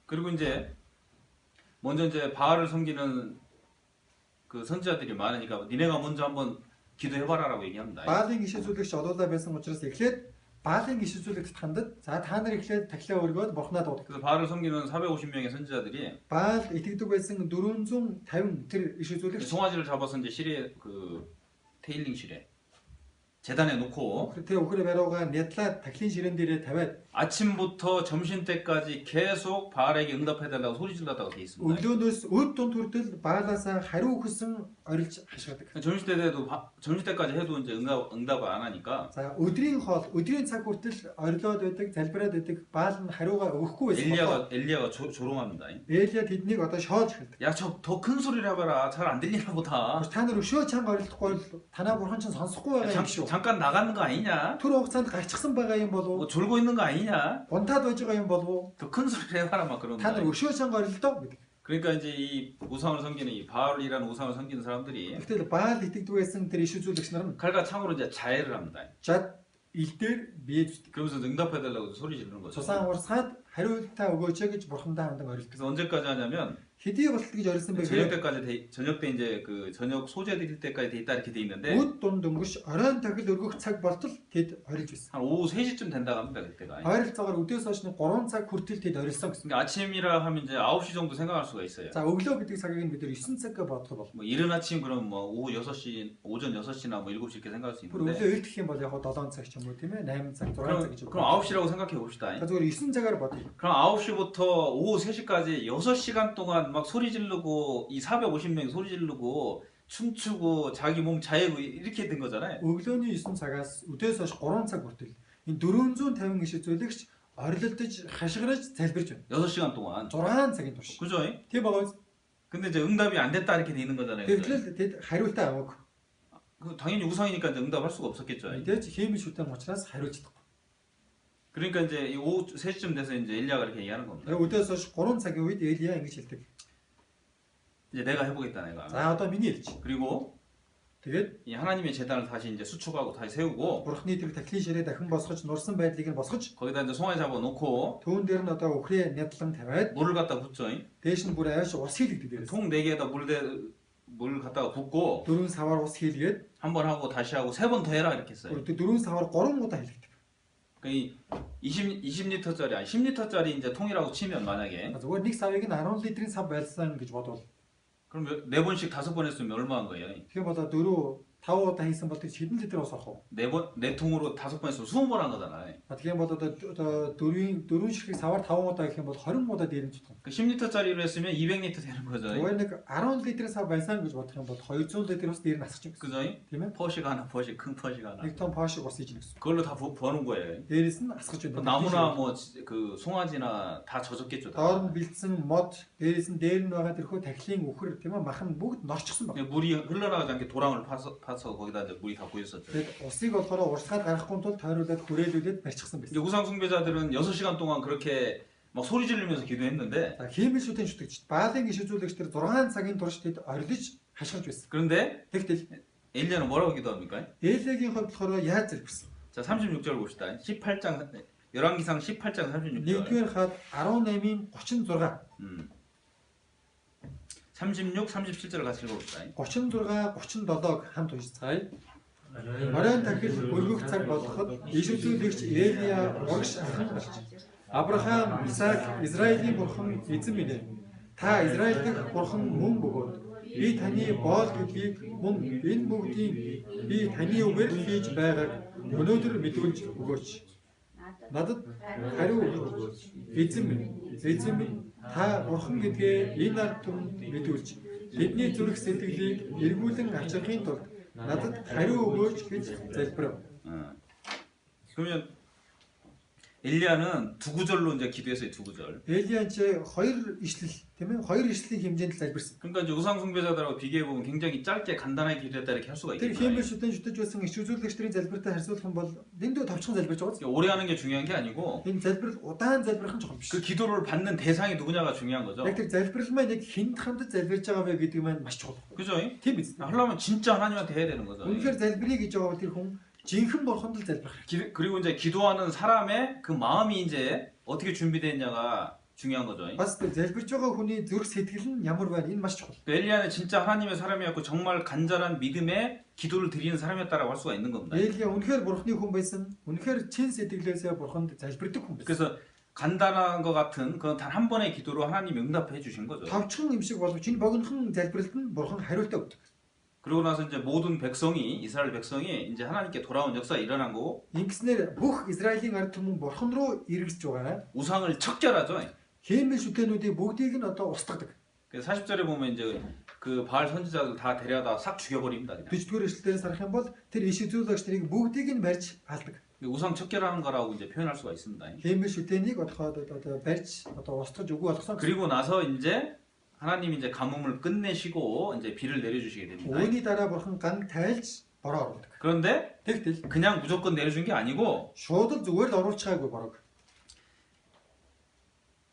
그리고 이제 먼저 이제 바알을 섬기는 그 선지자들이 많으니까 니네가 먼저 한번 기도해봐라라고 얘기합니다. Баалын гişүүд зүйлэгч олоолаа байсан учраас эхлээд Баалын гişүүд зүйлэгчд хандад за та нар эхлээд тахилаа өргөөд бурхнаа дуудав. 그래서 바알을 섬기는 450명의 선지자들이 Баал итгэдэг байсан 450 тэр гişүүд зүйлэгч 송아지를 잡아서 이제 실에 그 테일링실에 재단에 놓고 тэр өхөр баруугаа нядлаад тахилын ширээн дээрээ тавиад 아침부터 점심 때까지 계속 바알에게 응답해달라고 소리 질렀다고 돼 있습니다. өглөөнөөс өд тун хүртэл Баалаасаа хариу өгсөн орилж хашгирдаг. 점심 때까지 해도 이제 응답을 안 하니까 За өдрийн цаг хүртэл орилоод байдаг, залбираад байдаг Баал нь хариугаа өгөхгүй байсан. 엘리야가 조롱합니다. Элиа тэднийг одоо шоолж эхэлдэг. 야, 저 더 큰 소리를 해봐라. 잘 안 들리나 보다. Та нар өшөө чанга орилдохгүй бол танаа бурхан чинь сонсохгүй байгаа юм шүү. 잠깐 나가는 거 아니냐? Тэр хугацаанд гарчихсан байгаа юм болов уу? 뭐 졸고 있는 거 아니냐? Унтаад байж байгаа юм болов уу? 더 큰 소리를 해봐라 막 그런 Та нар 거야. өшөө чанга орилдоо гэдэг. 그러니까 이제 이 우상을 섬기는 이 바알이라는 우상을 섬기는 사람들이 Гэтэл Баал итгэдэг байсан тэр иш үзүүлэгч нар нь 칼과 창으로 이제 자해를 합니다. жад илдээр бие зүтдэг. 그러면서 응답해달라고 소리 지르는 거죠. Цусаан урсгаад хариултаа өгөөч гэж бурхандаа хандан орилдог. 그래서 언제까지 하냐면 Хэдий болтол гэж орилсан бэ 저녁 гэхээр 때까지 저녁 때 이제 그 저녁 소재 드릴 때까지 돼 있다 이렇게 돼 있는데 өд дунд өнгөш оройн тахил өргөх цаг болтол тэд орилж байсан. 한 오후 3시쯤 된다고 합니다 그때가. Ойролцоогоор өдөөс хойш 3 цаг хүртэл тэд орилсон гэсэн. 그러니까 아침이라 하면 이제 9시 정도 생각할 수가 있어요. За өглөө гэдэг цагийг нь бид нэр 9 цаггээ бодох бол. 뭐 이른 아침 그럼 뭐 오후 6시, 오전 6시나 뭐 7시 이렇게 생각할 수 Бүр 있는데 өглөө 일дэх юм бол яг 7 цаг ч юм уу тийм ээ 8 цаг 6 цаг гэж. 그럼 9시라고 생각해 봅시다. За зүгээр 9 цагаар бодъё. 그럼 9시부터 오후 3시까지 6시간 동안 막 소리 지르고 이 450명이 소리 지르고 춤추고 자기 몸 자해고 이렇게 된 거잖아요. Өглөөний 9 цагаас өдөөс хойш 3 цаг хүртэл энэ 450 гишүүд зүйлэгч орилдож хашгираж залбирж байна. 6시간 동안. 6 цагийн турш. 그죠? Тийм байгаа. 근데 이제 응답이 안 됐다 이렇게 돼 있는 거잖아요. 그죠? Тэгэхээр тэд хариултаа аваагүй. 그 당연히 우상이니까 이제 응답할 수가 없었겠죠. Мэдээж хиймэл шүтэн учраас хариулж чадахгүй. 그러니까 이제 이 오후 3시쯤 돼서 이제 엘리야가 이렇게 얘기하는 겁니다. Өдөөс хойш 3 цагийн үед Элиа ингэж хэлдэг. 이제 내가 해보겠다 내가. За одоо миний хэлж. 그리고 Тэгээд 이 하나님의 제단을 다시 이제 수축하고 다시 세우고 бурхны тэр тахилын ширээ дахин босгож нурсан байдлыг нь босгож 거기다 이제 송아지 잡아 놓고 түүн дээр нь одоо өхрөө нядлан тавиад 물을 갖다 붓죠. дээш нь бүр ааш ус хийлэгдэг дээрээс. 통 4개에다 물 갖다가 붓고 Дөрвөн саваар ус хийлгээд 한 번 하고 다시 하고 3번 더 해라 이렇게 했어요. өөртөө дөрвөн саваар 3 удаа хийлэгдэг. 그러니까 이 20리터짜리 아니 10리터짜리 이제 통이라고 치면 만약에 Зүгээр нэг савыг нь 10 литрийн сав байлсан гэж бодвол 그럼 4번씩 5번 했으면 얼마 한 거예요? тэгэхээр бодоо 4 5 удаа хийсэн бол тэр хэдэн литр ус орох вэ? 4통으로 5번 했으면 20번 한 거잖아요. Тэгэхээр бол одоо дөрвөн ширхэг саваар 5 удаа гэх юм бол 20 удаа дээр нь зүтгэх. 그 10리터짜리로 했으면 200리터 되는 거죠. Зүгээр нэг 10 литрийн сав байсан гэж бодох юм бол 200 литр ус дээр нь асах ч юм. 그죠? Тийм ээ? 퍼시가 하나, 퍼시 큰 퍼시가 하나. Нэг том пошиг ус хийж нэгсэн. 그걸로 다 버는 거예요. Дээрээс нь асгаж 그 байна. 나무나 뭐 그 송아지나 다 젖었겠죠. 다. Доор нь бэлдсэн мод, дээрээс нь дээр нь байгаа тэрхүү тахилын үхэр тийм ээ махан бүгд норчихсон байна. 그냥 물이 흘러나가지 않게 도랑을 파서 거기다 이제 물이 다 고였었죠. Тэгээд усыг болохоор урсгаад гарахгүй тул тойруулаад хүрээлүүлээд барьчихсан 이제 байсан. 우상 숭배자들은 6시간 동안 그렇게 막 소리 지르면서 기도했는데 За хиймэлшүүдийн шүтгч Баалын гişүүлэгч тэр 6 цагийн турш тэд орилж хашгирч байсан. 그런데 Тэгтэл 엘리야는 뭐라고 기도합니까? Элегийн хувьд болохоор яаж залбирсан? 자, 36절 봅시다. 18장 열왕기상 18장 36절. 1-р хаад 18-ийн 36. 36, 37절 같이 읽어봅시다. 36, 37-г хамт уншицгаая. Оройн тахил өргөх цаг болоход ишүүлэгч Элия урагш ахын болж Авраам, Исаак, Израилийн бурхан эзэн минь ээ. Та Израиль дэх бурхан мөн бөгөөд би таны боол гэдгийг мөн энэ бүгдийг би таны үгээр хийж байгааг өнөөдөр мэдүүлж өгөөч. Надад хариу өгөөч. Эзэн минь та бурхан гэдгээ энэ ард түмэнд мэдүүлж бидний зүрх сэтгэлийг эргүүлэн авчрахын тулд надад хариу өгөөч гэж залбирав. 그러면 엘리야는 두 구절로 이제 기도했어요. 두 구절. Элианч хоёр ишлэл тийм ээ хоёр ишлийн хэмжээнд залбирсан. 그러니까 이제 우상 숭배자들하고 비교해 보면 굉장히 짧게 간단하게 기도했다 이렇게 할 수가 Тэр 있겠죠. хиймэл шүтэн байсан иш үзүүлэгчдийн залбиртай харьцуулах юм бол дэндүү товчхон залбирч байгаа. 오래 하는 게 중요한 게 아니고 Энэ залбирал удаан залбирах нь чухал биш. 그 기도를 받는 대상이 누구냐가 중요한 거죠. Яг тэр залбирал маань яг хинд хандаж залбирч байгаа вэ гэдэг маань маш чухал. 그죠? Тийм биз. 하려면 진짜 하나님한테 해야 되는 거죠. Үнэхээр залбирая гэж байгаа бол тэр хүн жинхэнэ бурханд л залбирах. 그리고 이제 기도하는 사람의 그 마음이 이제 어떻게 준비됐냐가 중요한 거죠. Бас тэр залбирч байгаа хүний зүрх сэтгэл нь ямар байна энэ маш чухал. 엘리야는 진짜 하나님의 사람이었고 정말 간절한 믿음에 기도를 드리는 사람이었다라고 할 수가 있는 겁니다. Элия үнэхээр бурхны хүн байсан. Үнэхээр чин сэтгэлээсээ бурханд залбирдаг хүн байсан. 그래서 간단한 것 같은 그런 단 한 번의 기도로 하나님이 응답해 주신 거죠. Товчхон юм шиг боловч энэ богинохон залбиралд нь бурхан хариултаа өгдөг. 그러고 나서 이제 모든 백성이 이스라엘 백성이 이제 하나님께 돌아온 역사가 일어난 거고 Ингэснээр бүх Израилийн ард түмэн бурхан руу эргэжж байгаа. 우상을 척결하죠. Хиймэл шүтэнүүдийг бүгдийг нь одоо устгадаг. 그래서 40절에 보면 이제 그 바알 선지자들 다 데려다 싹 죽여버립니다. 그냥. 40-р эшлэлээр сарах юм бол тэр иш үзүүлэгч нарыг бүгдийг нь барьж алдаг. 우상 척결하는 거라고 이제 표현할 수가 있습니다. Хиймэл шүтэнийг одоо барьж одоо устгаж өгөө болгосон. 그리고 나서 이제 하나님이 이제 가뭄을 끝내시고 이제 비를 내려주시게 됩니다. Үүний дараа бурхан ган тайлж бороо оруулдаг. 그런데 Тэгтэл 그냥 무조건 내려준 게 아니고 шууд л зүгээр л оруулчихаагүй борог.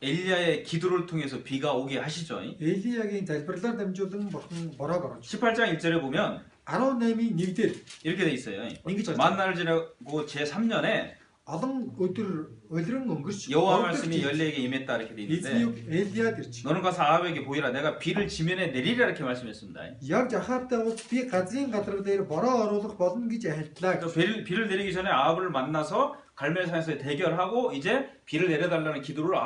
엘리야의 기도를 통해서 비가 오게 하시죠. Элиягийн залбирлаар дамжуулан бурхан бороог оруулж. 18장 1절에 보면 18-ийн 1-дээр 이렇게 돼 있어요. ингэж байна. 만나를 지나고 제3년에 Олон өдөр улиран өнгөрч 여호와 말씀이 엘리야에게 임했다 이렇게 돼 эзний 있는데 үг Элияд ирж. 너는 가서 아합에게 보이라 내가 비를 지면에 내리라 이렇게 말씀했습니다. Явж Ахавтай бол би газрын гадар дээр бороо оруулах болно гэж айлтлаа. 그래서 비를 내리기 전에 아합을 만나서 갈멜산에서 대결하고 이제 비를 내려달라는 기도를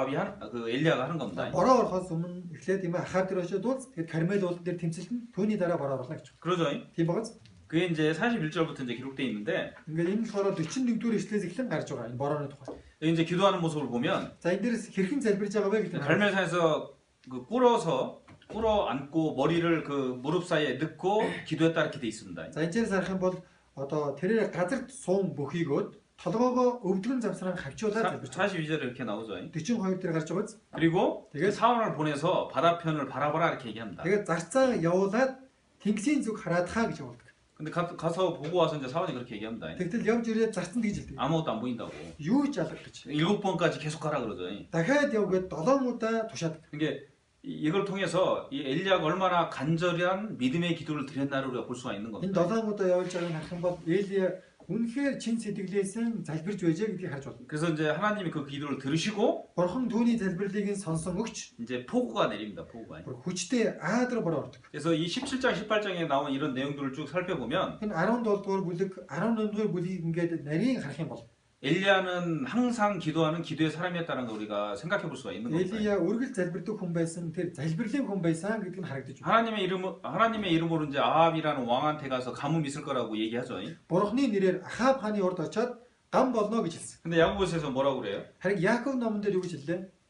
그 엘리야가 하는 겁니다. Бороо орохоос өмнө эхлээд юм Ахав дээр очиод дуус тэгээд Кармел уулан дээр тэмцэлтэн түүний дараа бороо оруулна гэж. 그러죠. Тийм багаз. 그게 이제 41절부터 이제 기록돼 있는데 Ингээд энэ болохоор 41-р эшлээс эхлэн гарч байгаа энэ борооны тухай. 여기 이제 기도하는 모습을 보면 За энэ дээрээс хэрхэн залбирж байгаа вэ гэдэг. 갈멜산에서 그 꿇어 앉고 머리를 그 무릎 사이에 넣고 기도했다 이렇게 돼 있습니다. За энэ дээр сарах юм бол одоо тэрээр газарт суун бөхийгөөд толгоогоо өвдгөн завсран хавчуулаад залбирч. 42절에 이렇게 나오죠. 42 дээр гарч байгаа биз. 그리고 사원을 보내서 바다편을 바라보라 이렇게 얘기합니다. Тэгээд зарцаа явуулаад тэнгисийн зүг хараад хаа гэж явуулдаг. 근데 가서 보고 와서 이제 사원이 그렇게 얘기합니다. Тэгтэл явж ирээд зарцсан гэж хэлдэг. 아무것도 안 보인다고. Юу ч алга гэж. 7번까지 계속 가라 그러죠. Дахиад явгээд 7 удаа тушаад. 이게 이걸 통해서 이 엘리야가 얼마나 간절한 믿음의 기도를 드렸나를 우리가 볼 수가 있는 Энэ 겁니다. 7 удаа явж байгааг харах юм бол Элия үнэхээр чин сэтгэлээс нь залбирж байжээ гэдгийг харж байна. 그래서 이제 하나님이 그 기도를 들으시고 Бурхан түүний залбирлыг нь сонсон өгч 이제 폭우가 내립니다. 폭우가. бүр хүчтэй аадар бороо ордог. 그래서 이 17장, 18장에 나온 이런 내용들을 쭉 살펴보면 Энэ 17 дугаар бүлэг 18 дугаар бүлгийг ингээд нарийн харах юм бол 엘리야는 항상 기도하는 기도의 사람이었다는 걸 우리가 생각해 볼 수가 있는 겁니다. Элия үргэлж залбирдаг хүн байсан, тэр залбирлын хүн байсан гэдэг нь харагдаж байна. 하나님의 이름으로 이제 아합이라는 왕한테 가서 가뭄 있을 거라고 얘기하죠. Бурхны нэрээр Ахаб хааны урд очиод гам болно гэж хэлсэн. 근데 야고보서에서 뭐라고 그래요? Харин Яаков номон дээр юу гэж хэллээ?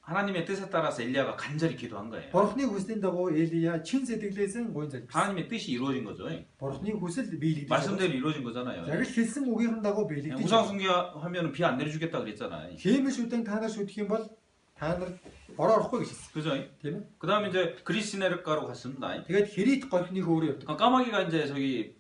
하나님의 뜻에 따라서 엘리야가 간절히 기도한 거예요. Бурхны хүслийн дагуу Элия чин сэтгэлээс нь гойн залбирсан. 하나님의 뜻이 이루어진 거죠. Бурхны хүсэл биелэгдэж. 말씀대로 이루어진 거잖아요. Яг л хэлсэн үгийнхэн дагуу биелэгдэж. 우상 숭배하면 비 안 내려주겠다 그랬잖아요. Хиймэл шүтэн та нар шүтэх юм бол та нар бороо орохгүй гэж хэлсэн. 그죠? Тийм ээ. 그다음에 이제 그리스 내력가로 갔습니다. Тэгээд Хэрит говьны хөөрөө явдаг. 까마귀가 이제 저기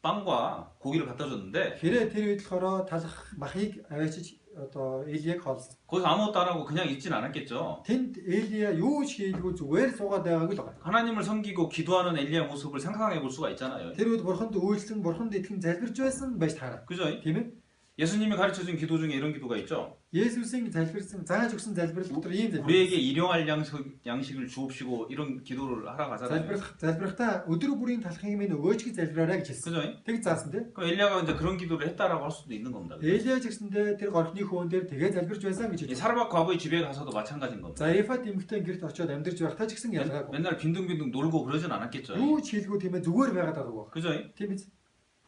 빵과 고기를 갖다 줬는데 Хэрэг тэр үед болохоор талах махыг аваачиж одоо Элияг хоолсон. 거기서 아무것도 안 하고 그냥 있진 않았겠죠. Тэнд Элия юу ч хийлгүй зүгээр суугаад байгааг л байна. 하나님을 섬기고 기도하는 엘리야 모습을 상상해 볼 수가 있잖아요. Тэр үед бурханд үйлсэн, бурханд итгэн залбирж байсан байж таараа. 그죠? Тийм ээ. 예수님이 가르쳐준 기도 중에 이런 기도가 있죠. Есүсийн залбирсан, зааж өгсөн залбирал дотор ийм залбирал. 우리에게 일용할 양식을 주옵시고 이런 기도를 하라고 하잖아요. залбирахтаа өдөр бүрийн талхыг минь өгөөч гэж залбираарай гэж хэлсэн. 그죠? Тэг заасан тий. 그 엘리야가 이제 그런 기도를 했다라고 할 수도 있는 겁니다. Элия ч гэсэндээ тэр горхны хөөн дээр тэгээ залбирж байсан гэж 이 хэлсэн. 사르밧 과부의 집에 가서도 마찬가지인 겁니다. Зарифат эмэгтэй гэрт очиод амьдарч байхдаа ч гэсэн ялгаагүй. 맨날 빈둥빈둥 놀고 그러진 않았겠죠. Юу ч хийлгүй тийм ээ зүгээр байгаад байгаа. 그죠? Тийм биз?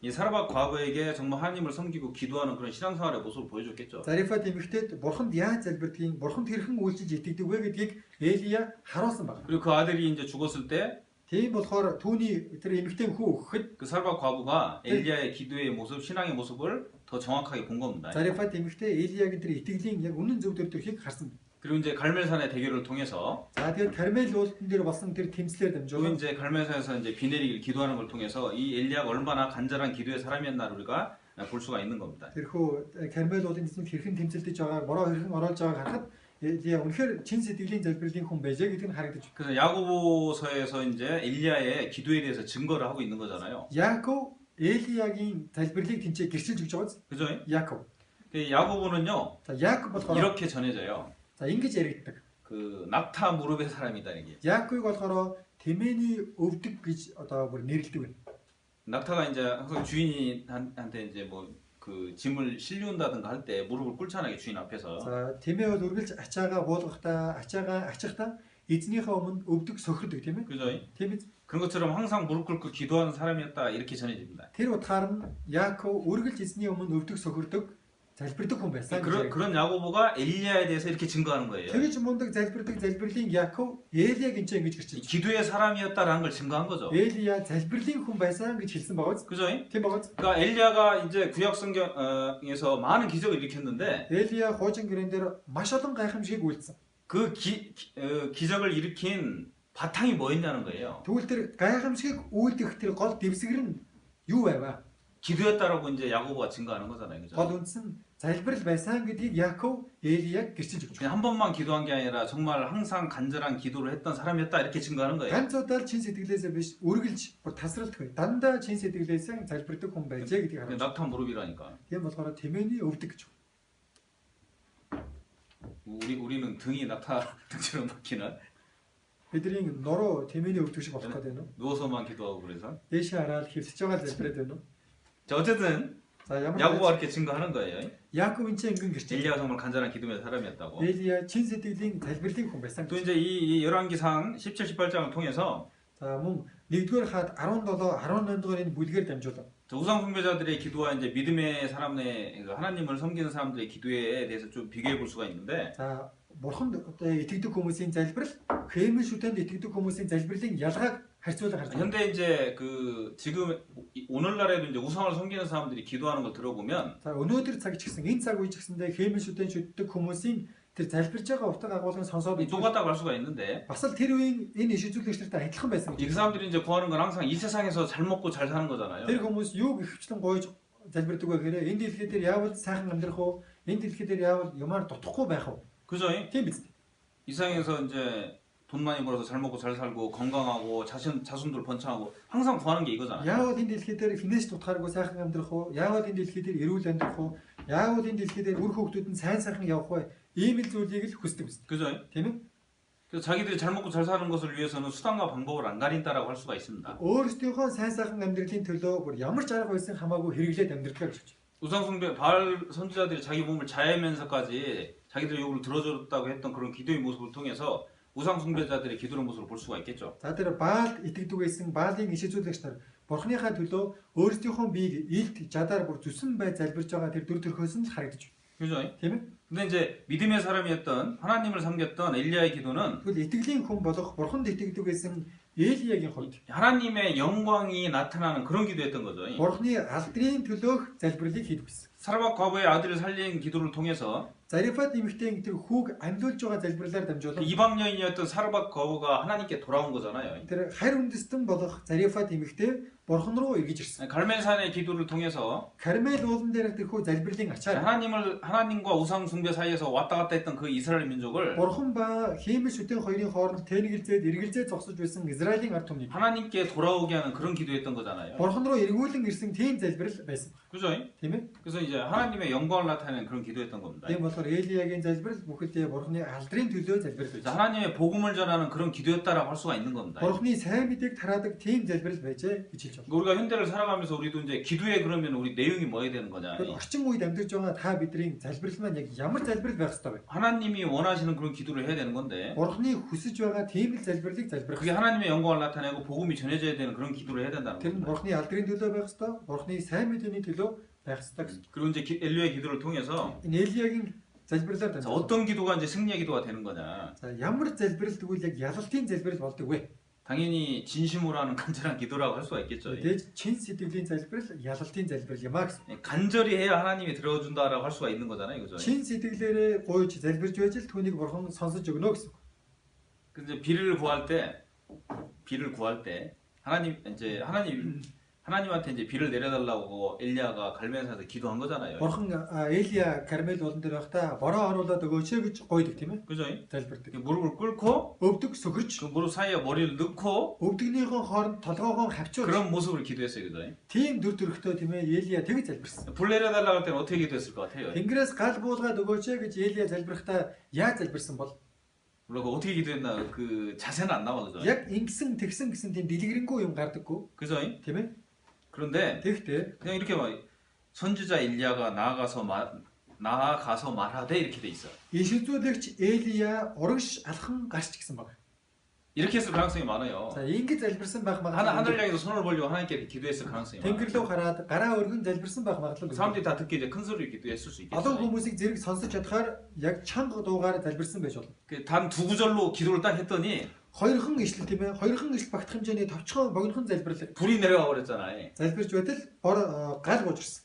이 사르밧 과부에게 정말 하나님을 섬기고 기도하는 그런 신앙생활의 모습을 보여줬겠죠. Зарифат эмэгтэйд бурханд яаж залбирдгийг, бурханд хэрхэн үйлчилж итгэдэг вэ гэдгийг Элия харуулсан байна. 그리고 그 아들이 이제 죽었을 때 그 Тийм болохоор түүний тэр эмэгтэй хүү өгөхөд 사르밧 과부가 엘리야의 기도의 모습, 신앙의 모습을 더 정확하게 본 겁니다. Зарифат эмэгтэй Элиягийн тэр итгэлийн яг үнэн зөв төрхийг харсан. 그리고 이제 갈멜산의 대결을 통해서 За тэгээд Кармел уултан дээр болсон тэр тэмцлэр 또 дамжуулан 이제 갈멜산에서 이제 비 내리기를 기도하는 걸 통해서 이 엘리야가 얼마나 간절한 기도의 사람이었나를 우리가 볼 수가 있는 겁니다. тэрхүү Кармел уулын эзэнд хэрхэн тэмцэлдэж байгааг, бороо хэрхэн оруулж байгааг харахад Элия үнэхээр чин сэтгэлийн залбирлын хүн байжээ гэдэг нь харагдаж байна. 그래서 야고보서에서 이제 엘리야의 기도에 대해서 증거를 하고 있는 거잖아요. Яаков Элиягийн залбирлыг тэнцээ гэрчилж өгч байгаа. 그죠? Яаков. 그 야고보는요 За Яаков болохоор 이렇게 전해져요. за ингэж яригддаг. 그 낙타 무릎의 사람이다 이게. Яаковыг болохоор тэмээний өвдөг гэж одоо бүр нэрлэдэг байна. 낙타가 이제 항상 주인한테 이제 뭐 그 짐을 실리운다든가 할 때 무릎을 꿇잖아요 주인 앞에서. За тэмээ бол үргэлж ачаагаа буулгахдаа, ачаагаа ачихдаа эзнийхээ өмнө өвдөг сохирдог тийм ээ. 그죠? Тийм биз? 그런 것처럼 항상 무릎 꿇고 기도하는 사람이었다 이렇게 전해집니다. Тэр утгаар нь Яаков үргэлж эзний өмнө өвдөг сохирдог, залбирдаг хүн байсан. 그런 야고보가 엘리야에 대해서 이렇게 증거하는 거예요. Тэгэж мундаг залбирдаг залбирлын Яаков Элияг энэ ингэж гэрчилж. 기도의 사람이었다라는 걸 증거한 거죠. Элия залбирлын хүн байсан гэж хэлсэн байгаа биз? 그죠? Тийм байгаа биз? 그러니까 엘리야가 이제 구약 성경에서 많은 기적을 일으켰는데 Элия хуучин гэрэн дээр маш олон гайхамшиг үйлдсэн. 그 기적을 일으킨 바탕이 뭐였냐는 거예요. Тэгвэл тэр гайхамшигыг үйлдэх тэр гол дэвсгэр нь юу байваа? 기도였다라고 이제 야고보가 증거하는 거잖아요. 그죠? Гол үндс нь залбирал байсан гэдгийг Яаков Элияг гэрчилж өгч. 그냥 한 번만 기도한 게 아니라 정말 항상 간절한 기도를 했던 사람이었다 이렇게 증거하는 거예요. Ганц удаа чин сэтгэлээсээ биш үргэлж бүр тасралтгүй дандаа чин сэтгэлээсээ залбирдаг хүн байжээ гэдгийг харуулж. 낙타 무릎이라니까. Тийм болохоор тэмээний өвдөг гэж. 우리는 등이 낙타 등처럼 박히는 Бидний нуруу тэмээний өвдөг шиг болох гэдэг нь. 누워서만 기도하고 그래서. Дээшээ хараад хөвсөж байгаа залбираад байна уу? 자 어쨌든 За ямар 야고보가 이렇게 증거하는 거예요. Яаков энэ чинь ингэн гэрчилж. 엘리야가 정말 간절한 기도의 사람이었다고. Элия чин сэтгэлийн залбирлын хүн байсан. 또 이제 이 열왕기상 17, 18장을 통해서 За мөн 1-р хаад 17, 18 дугаар энэ бүлгээр дамжуулав. 우상 숭배자들의 기도와 이제 믿음의 사람의 하나님을 섬기는 사람들의 기도에 대해서 좀 비교해 볼 수가 있는데 За бурханд одоо итгэдэг хүмүүсийн залбирал, хэмэл шүтэнд итгэдэг хүмүүсийн залбирлын ялгааг харьцуулах харж байна. 현대 이제 그 지금 오늘날에도 이제 우상을 섬기는 사람들이 기도하는 걸 들어보면 За өнөөдөр цаг ч гэсэн энэ цаг үе ч гэсэндээ хэмэл шүтэн шүтдэг хүмүүсийн тэр залбирж байгаа утга агуулгыг сонсоод 똑같다고 할 수가 있는데 бас л тэр үеийн энэ иш үзүүлэгчтэй адилхан байсан 이 гэж. 사람들이 이제 구하는 건 항상 이 세상에서 잘 먹고 잘 사는 거잖아요. Тэр хүмүүс юу гэвчлэн гойж залбирдаг вэ гэхээр энэ дэлхий дээр яавал сайхан амьдрах уу? Энэ дэлхий дээр яавал юмар дутхгүй байх уу? 그죠? Тийм биз? 이 세상에서 이제 돈 많이 벌어서 잘 먹고 잘 살고 건강하고 자손들 번창하고 항상 구하는 게 이거잖아요. Яавал энэ дэлхий дээр хинээс тутгааргүй сайхан амьдрах уу? Яавал энэ дэлхий дээр эрүүл амьдрах уу? Яавал энэ дэлхий дээр үр хүүхдүүд нь сайн сайхан явах вэ? Ийм л зүйлийг л хүсдэг биз. 그죠? Тийм ээ? 그래서 자기들이 잘 먹고 잘 사는 것을 위해서는 수단과 방법을 안 가린다라고 할 수가 있습니다. Өөрсдийнхөө сайн сайхан амьдралын төлөө бүр ямар ч арга байсан хамаагүй хэрэглээд амьдралаа гэж. 우상숭배 바알 선지자들이 자기 몸을 자해하면서까지 자기들의 요구를 들어줬다고 했던 그런 기도의 모습을 통해서 우상숭배자들의 기도의 모습을 볼 수가 있겠죠. За тэр Баалд итгэдэг байсан Баалын иш үзүүлэгч нар Бурхныхаа төлөө өөрсдийнхөө биеийг илт жадаар бүр зүсэн бай залбирж байгаа тэр дүр төрхөөс нь л харагдаж байна. 그죠? Тийм ээ? 근데 이제 믿음의 사람이었던 하나님을 섬겼던 엘리야의 기도는 Тэгвэл итгэлийн хүн болох Бурханд итгэдэг байсан Элиягийн хувьд 하나님의 영광이 나타나는 그런 기도였던 거죠. Бурхны алдрын төлөөх залбирлыг хийдэг байсан. 사르밧 과부의 아들을 살린 기도를 통해서 Зарифат эмэгтэй тэр хүүг амьлуулж байгаа залбирлаар 그 дамжуулан 이방 여인이었던 사르밧 과부가 하나님께 돌아온 거잖아요. тэр харь үндэстэн болох Зарифат эмэгтэй Бурхан руу эргэж ирсэн. 갈멜산의 기도를 통해서 Кармел уулан дээр тэрхүү залбирлын ачаар 하나님과 우상 숭배 사이에서 왔다 갔다 했던 그 이스라엘 민족을 Бурхан ба хиймэл шүтэн хоёрын хооронд тэнэгэлзээд эргэлзээд зогсож байсан Израилийн ард түмнийг 하나님께 돌아오게 하는 그런 기도였던 거잖아요. Бурхан руу эргүүлэн ирсэн тийм залбирал байсан. 그죠? Тийм ээ? 그래서 이제 하나님의 영광을 나타내는 그런 기도였던 겁니다. Тийм болохоор Элиягийн залбирал бүхэлдээ Бурханы алдрын төлөө залбирал 그래서 байж. 하나님의 복음을 전하는 그런 기도였다라고 할 수가 있는 겁니다. Бурханы сайн мэдээг тараадаг тийм залбирал байжээ гэж хэлж байна. 우리가 현대를 살아가면서 우리도 이제 기도에 그러면 우리 내용이 뭐야 되는 거냐? Тэгэхээр орчин үед амьдарч байгаа та бидний залбирал маань яг ямар залбирал байх ёстой вэ? 하나님이 원하시는 그런 기도를 해야 되는 건데 Бурханы хүсэж байгаа тийм л залбирлыг залбирах. 그게 하나님의 영광을 나타내고 복음이 전해져야 되는 그런 기도를 해야 된다는 Тэр нь 겁니다. Бурханы алдрын төлөө байх ёстой. Бурханы сайн мэдээний төлөө байх ёстой гэсэн. 그리고 이제 엘리야의 기도를 통해서 Энэ Элиягийн залбирлаар 자, дамжуулан. 어떤 기도가 이제 승리의 기도가 되는 거냐? За ямар залбирал тэгвэл яг ялалтын залбирал болдог вэ? 당연히 진심으로 하는 간절한 기도라고 할 수가 있겠죠. Тэгэж чин сэтгэлийн залбирал ялалтын залбирал юм а гэсэн. 간절히 해야 하나님이 들어준다라고 할 수가 있는 거잖아요, 그죠? Чин сэтгэлээрээ гуйж залбирж байж л түүнийг Бурхан сонсож өгнө гэсэн. 근데 비를 구할 때 하나님한테 이제 비를 내려달라고 엘리야가 갈멜산에서 기도한 거잖아요. Бурхан Элия Кармел уулан дээр байхдаа бороо оруулаад өгөөч гэж гуйдаг тийм ээ. 그죠? Залбирдаг. 무릎을 꿇고 Өвдөг сөхөрч 그 무릎 사이에 머리를 넣고 өвдөгнийхөө хооронд толгоогоо хавчуулж 그런 모습을 기도했어요, 그죠? тийм дүр төрхтэй тийм ээ Элия тэгж залбирсан. 불 내려달라고 할 때는 어떻게 기도했을 것 같아요? Тэнгэрээс гал буулгаад өгөөч гэж Элия залбирахдаа яаж залбирсан бол 물론 어떻게 기도했나 그 자세는 안 나와, 그죠? яг ингэсэн тэгсэн гэсэн тийм дэлгэрэнгүй юм гардаггүй 그죠? тийм ээ. 그런데 Тэгтээ 그냥 이렇게 막 선지자 엘리야가 나아가서 말하되 이렇게 돼 있어. иш үзүүлэгч Элия урагш алхан гарч гисэн баг. 이렇게 했을 가능성이 많아요. За ингэж залбирсан байх 하늘 магадлал. 향해서 손을 벌리고 하나님께 이렇게 기도했을 가능성이 Тэнгэр 많아요. рүү хараад гараа өргөн залбирсан байх магадлал. 사람들이 다 듣게 이제 큰 소리로 기도했을 수 Олон 있겠죠. хүмүүсийг зэрэг сонсож чадхаар яг чанга дуугаар залбирсан байж болно. 단 두 구절로 기도를 딱 했더니 Хоёрхан ишлэл тийм ээ. Хоёрхан ишл багтах хэмжээний товчхон богинохон залбирлаа. 불이 내려가 버렸잖아요. Залбирч байтал гал бууж ирсэн.